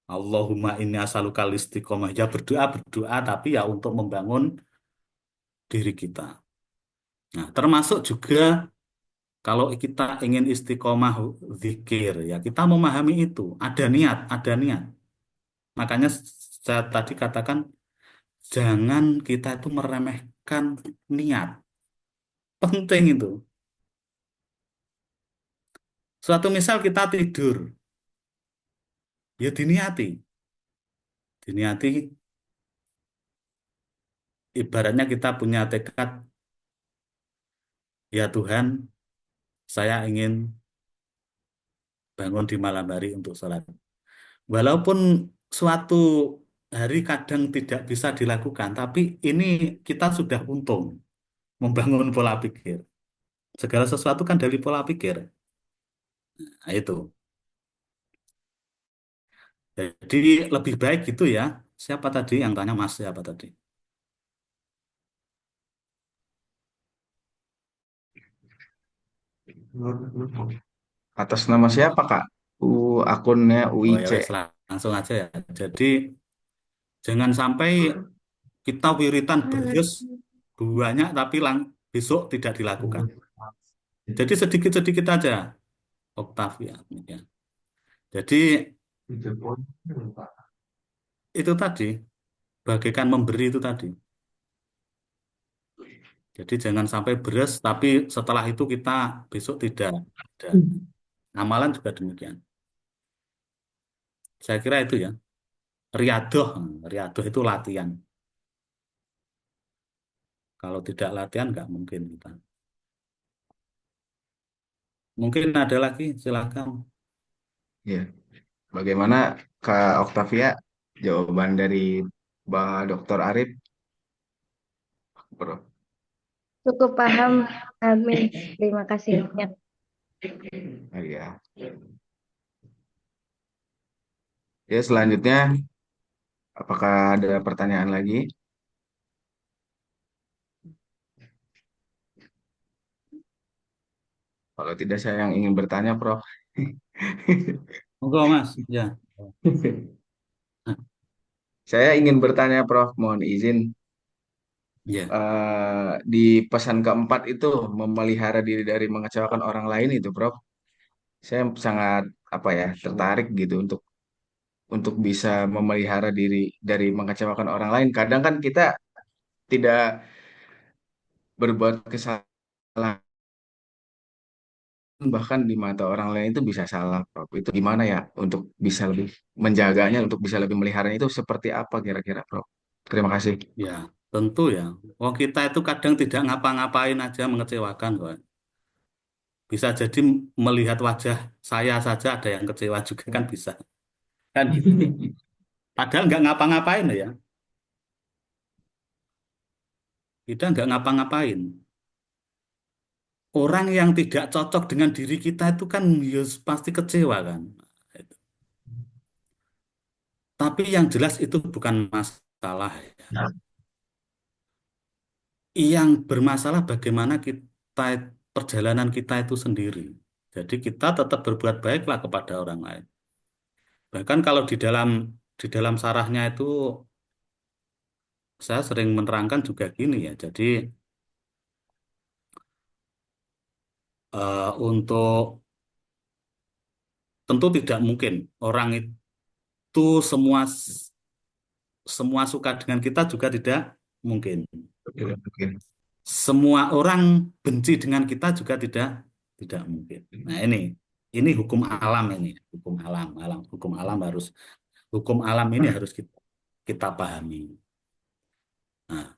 Allahumma inni as'alukal istiqomah. Ya berdoa, berdoa, tapi ya untuk membangun diri kita. Nah, termasuk juga kalau kita ingin istiqomah zikir, ya kita memahami itu. Ada niat, ada niat. Makanya saya tadi katakan, jangan kita itu meremehkan niat. Penting itu. Suatu misal kita tidur, ya diniati. Diniati, ibaratnya kita punya tekad, ya Tuhan, saya ingin bangun di malam hari untuk sholat. Walaupun suatu hari kadang tidak bisa dilakukan, tapi ini kita sudah untung membangun pola pikir. Segala sesuatu kan dari pola pikir. Nah, itu. Jadi lebih baik gitu ya. Siapa tadi yang tanya, Mas? Siapa tadi? Atas nama siapa, Kak? Akunnya Oh ya UIC. wes langsung aja ya. Jadi jangan sampai kita wiritan beres banyak tapi besok tidak dilakukan. Jadi sedikit-sedikit aja, Octavia. Ya. Jadi Ide pun, Pak. itu tadi, bagaikan memberi itu tadi. Jadi jangan sampai beres, tapi setelah itu kita besok tidak ada. Amalan juga demikian. Saya kira itu ya. Riadoh, riadoh itu latihan. Kalau tidak latihan nggak mungkin kita. Mungkin ada lagi, silakan. Ya. Bagaimana Kak Octavia jawaban dari Mbak Dr. Arif, Bro? Cukup paham, amin. Terima kasih banyak. Ya. Ya, selanjutnya apakah ada pertanyaan lagi? Kalau tidak saya yang ingin bertanya, Prof. Enggak, Mas. Ya. Saya ingin bertanya, Prof. Mohon izin. Ya. Di pesan keempat itu memelihara diri dari mengecewakan orang lain itu, Prof. Saya sangat apa ya tertarik gitu untuk bisa memelihara diri dari mengecewakan orang lain. Kadang kan kita tidak berbuat kesalahan bahkan di mata orang lain itu bisa salah, Prof. Itu gimana ya untuk bisa lebih menjaganya, untuk bisa lebih meliharanya itu seperti apa kira-kira, Prof? Terima kasih. Ya, tentu ya. Oh, kita itu kadang tidak ngapa-ngapain aja mengecewakan kok. Bisa jadi melihat wajah saya saja ada yang kecewa juga kan bisa. Kan gitu. Padahal nggak ngapa-ngapain loh ya. Kita nggak ngapa-ngapain. Orang yang tidak cocok dengan diri kita itu kan ya pasti kecewa kan. Tapi yang jelas itu bukan masalah ya. Yang bermasalah bagaimana kita perjalanan kita itu sendiri. Jadi kita tetap berbuat baiklah kepada orang lain. Bahkan kalau di dalam sarahnya itu saya sering menerangkan juga gini ya. Jadi untuk tentu tidak mungkin orang itu semua semua suka dengan kita juga tidak mungkin. Oke, oke. Semua orang benci dengan kita juga tidak mungkin. Nah ini hukum alam ini, hukum alam ini harus kita pahami. Nah,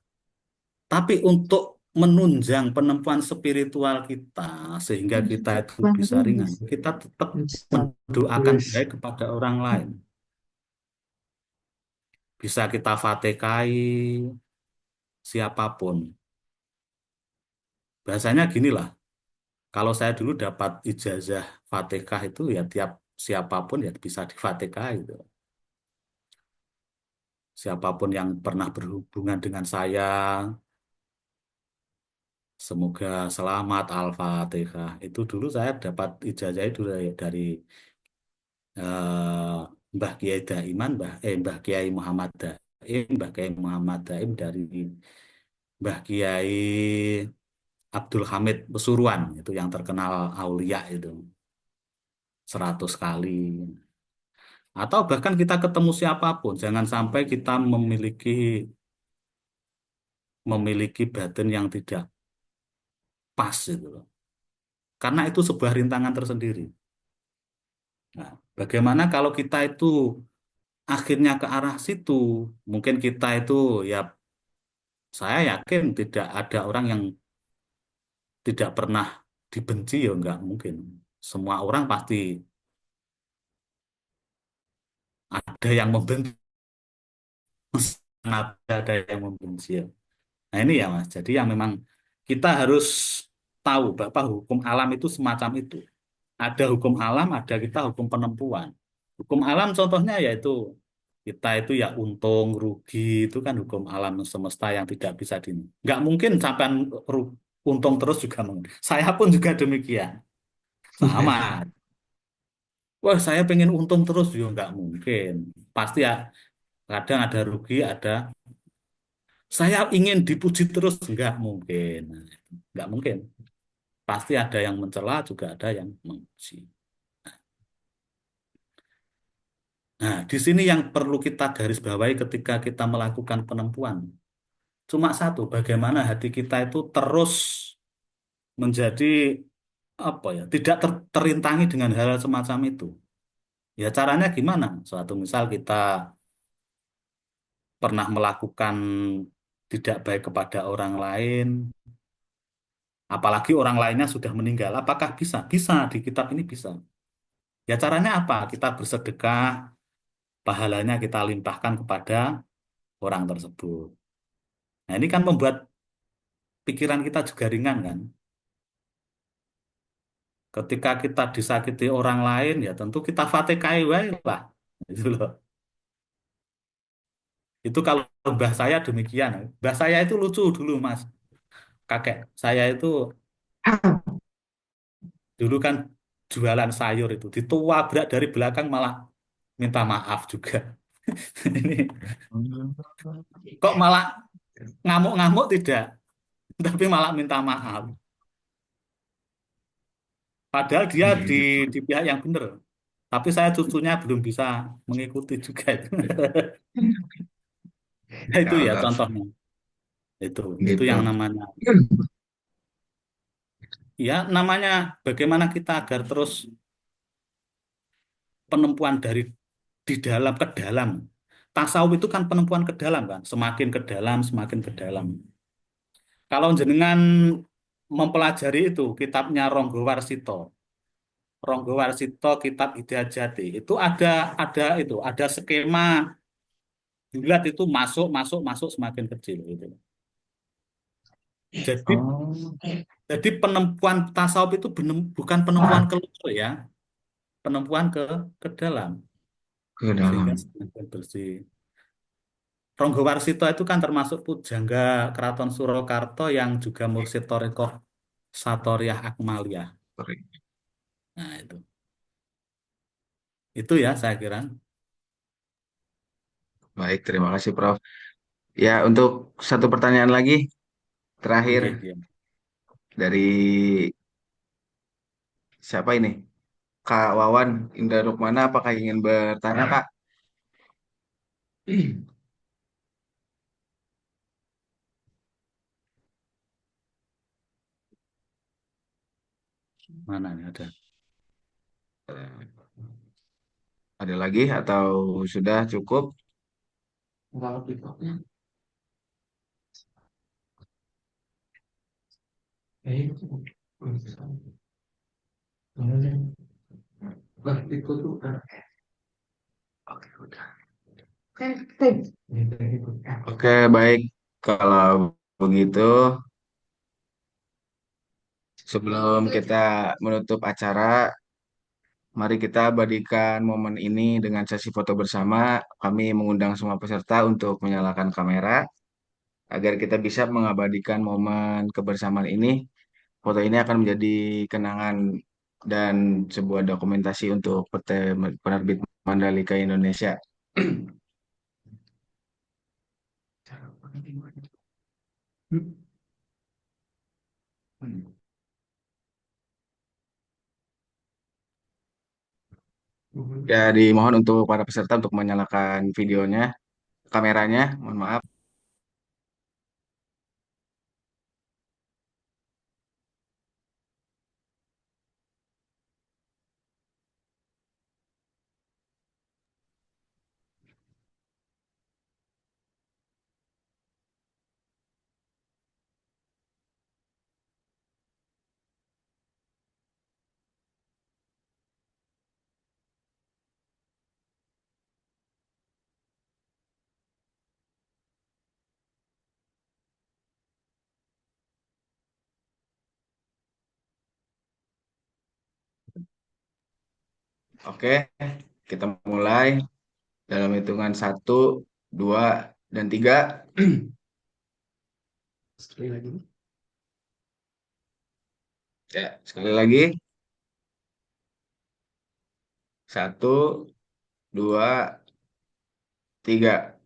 tapi untuk menunjang penempuan spiritual kita sehingga kita itu bisa ringan, kita tetap mendoakan baik kepada orang lain. Bisa kita fatihai siapapun. Bahasanya gini lah, kalau saya dulu dapat ijazah fatihah itu ya tiap siapapun ya bisa difatihai itu. Siapapun yang pernah berhubungan dengan saya, semoga selamat Al-Fatihah. Itu dulu saya dapat ijazah itu dari Mbah Kiai Daiman, Mbah Kiai Muhammad Daim, Mbah Kiai Muhammad Daim dari Mbah Kiai Abdul Hamid Pesuruan, itu yang terkenal aulia itu 100 kali. Atau bahkan kita ketemu siapapun, jangan sampai kita memiliki batin yang tidak pas gitu loh. Karena itu sebuah rintangan tersendiri. Nah, bagaimana kalau kita itu akhirnya ke arah situ? Mungkin kita itu ya saya yakin tidak ada orang yang tidak pernah dibenci ya nggak mungkin. Semua orang pasti ada yang membenci, ada yang membenci ya. Nah ini ya Mas, jadi yang memang kita harus tahu bahwa hukum alam itu semacam itu. Ada hukum alam, ada kita hukum penempuan. Hukum alam contohnya yaitu kita itu ya untung, rugi, itu kan hukum alam semesta yang tidak bisa nggak mungkin sampai untung terus juga mungkin. Saya pun juga demikian. Sama. Wah, saya pengen untung terus, ya nggak mungkin. Pasti ya, kadang ada rugi, ada saya ingin dipuji terus, nggak mungkin. Nah, nggak mungkin. Pasti ada yang mencela, juga ada yang memuji. Nah, di sini yang perlu kita garis bawahi ketika kita melakukan penempuan. Cuma satu, bagaimana hati kita itu terus menjadi apa ya, tidak terintangi dengan hal semacam itu. Ya caranya gimana? Suatu misal kita pernah melakukan tidak baik kepada orang lain, apalagi orang lainnya sudah meninggal. Apakah bisa? Bisa, di kitab ini bisa. Ya caranya apa? Kita bersedekah, pahalanya kita limpahkan kepada orang tersebut. Nah ini kan membuat pikiran kita juga ringan kan. Ketika kita disakiti orang lain, ya tentu kita fatihai wae lah. Gitu loh. Itu kalau mbah saya demikian. Mbah saya itu lucu dulu, Mas. Kakek saya itu dulu kan jualan sayur itu. Dituabrak dari belakang malah minta maaf juga. Ini kok malah ngamuk-ngamuk tidak, tapi malah minta maaf. Padahal dia di pihak yang benar. Tapi saya cucunya belum bisa mengikuti juga. Nah, Ya itu ya Allah, contohnya. Itu gitu. yang namanya. Ya, namanya bagaimana kita agar terus penempuan dari di dalam ke dalam. Tasawuf itu kan penempuan ke dalam kan, semakin ke dalam, semakin ke dalam. Kalau jenengan mempelajari itu kitabnya Ronggo Warsito, Ronggo Warsito kitab Hidayat Jati, itu ada skema bulat itu masuk masuk masuk semakin kecil gitu. Jadi Oh, jadi penempuan tasawuf itu bukan penempuan keluar ya, penempuan ke dalam ke sehingga dalam. semakin bersih. Ronggowarsito itu kan termasuk pujangga Keraton Surakarta yang juga mursyid Thariqah Satoriyah Akmaliyah. Nah, itu ya saya kira. Baik, terima kasih, Prof. Ya, untuk satu pertanyaan lagi terakhir Nggih, nggih. dari siapa ini? Kak Wawan Indra Rukmana, apakah ingin bertanya, Kak? Mana nih ada? Ada lagi atau sudah cukup? Enggak lebih kok. Itu lah itu tuh kan. Oke, udah. Perfect. Oke, baik. Kalau begitu, sebelum kita menutup acara, mari kita abadikan momen ini dengan sesi foto bersama. Kami mengundang semua peserta untuk menyalakan kamera agar kita bisa mengabadikan momen kebersamaan ini. Foto ini akan menjadi kenangan dan sebuah dokumentasi untuk PT Penerbit Mandalika Indonesia. Ya, dimohon untuk para peserta untuk menyalakan videonya, kameranya, mohon maaf. Oke, kita mulai dalam hitungan satu, dua, dan tiga. Sekali lagi. Ya, sekali lagi. Satu, dua, tiga.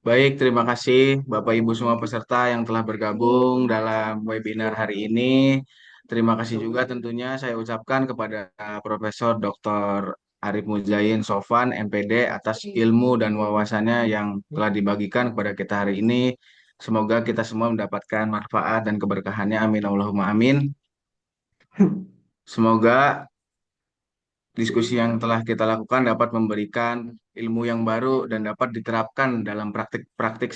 Baik, terima kasih Bapak Ibu semua peserta yang telah bergabung dalam webinar hari ini. Terima kasih juga tentunya saya ucapkan kepada Profesor Dr. Arif Muzain Sofan, MPD, atas ilmu dan wawasannya yang telah dibagikan kepada kita hari ini. Semoga kita semua mendapatkan manfaat dan keberkahannya. Amin Allahumma amin. Semoga diskusi yang telah kita lakukan dapat memberikan ilmu yang baru dan dapat diterapkan dalam praktik-praktik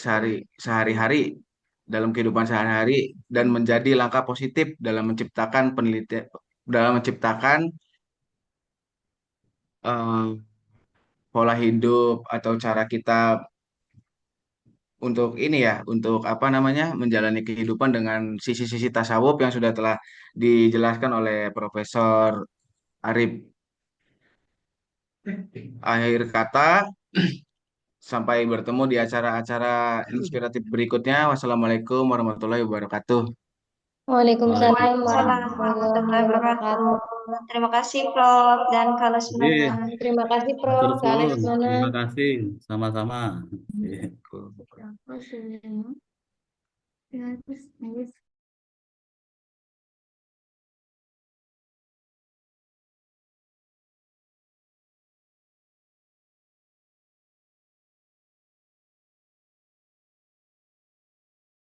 sehari-hari dalam kehidupan sehari-hari dan menjadi langkah positif dalam menciptakan penelitian dalam menciptakan eh, pola hidup atau cara kita untuk ini ya, untuk apa namanya menjalani kehidupan dengan sisi-sisi tasawuf yang sudah telah dijelaskan oleh Profesor Arif. Akhir kata, sampai bertemu di acara-acara inspiratif berikutnya. Wassalamualaikum warahmatullahi wabarakatuh. Waalaikumsalam Waalaikumsalam. Waalaikumsalam warahmatullahi warahmatullahi wabarakatuh. wabarakatuh. Terima kasih Prof. dan Kak Iya, Lesmana. Terima kasih matur Prof. Kak suwun. Lesmana. Terima kasih. Sama-sama. Iya. Terima kasih.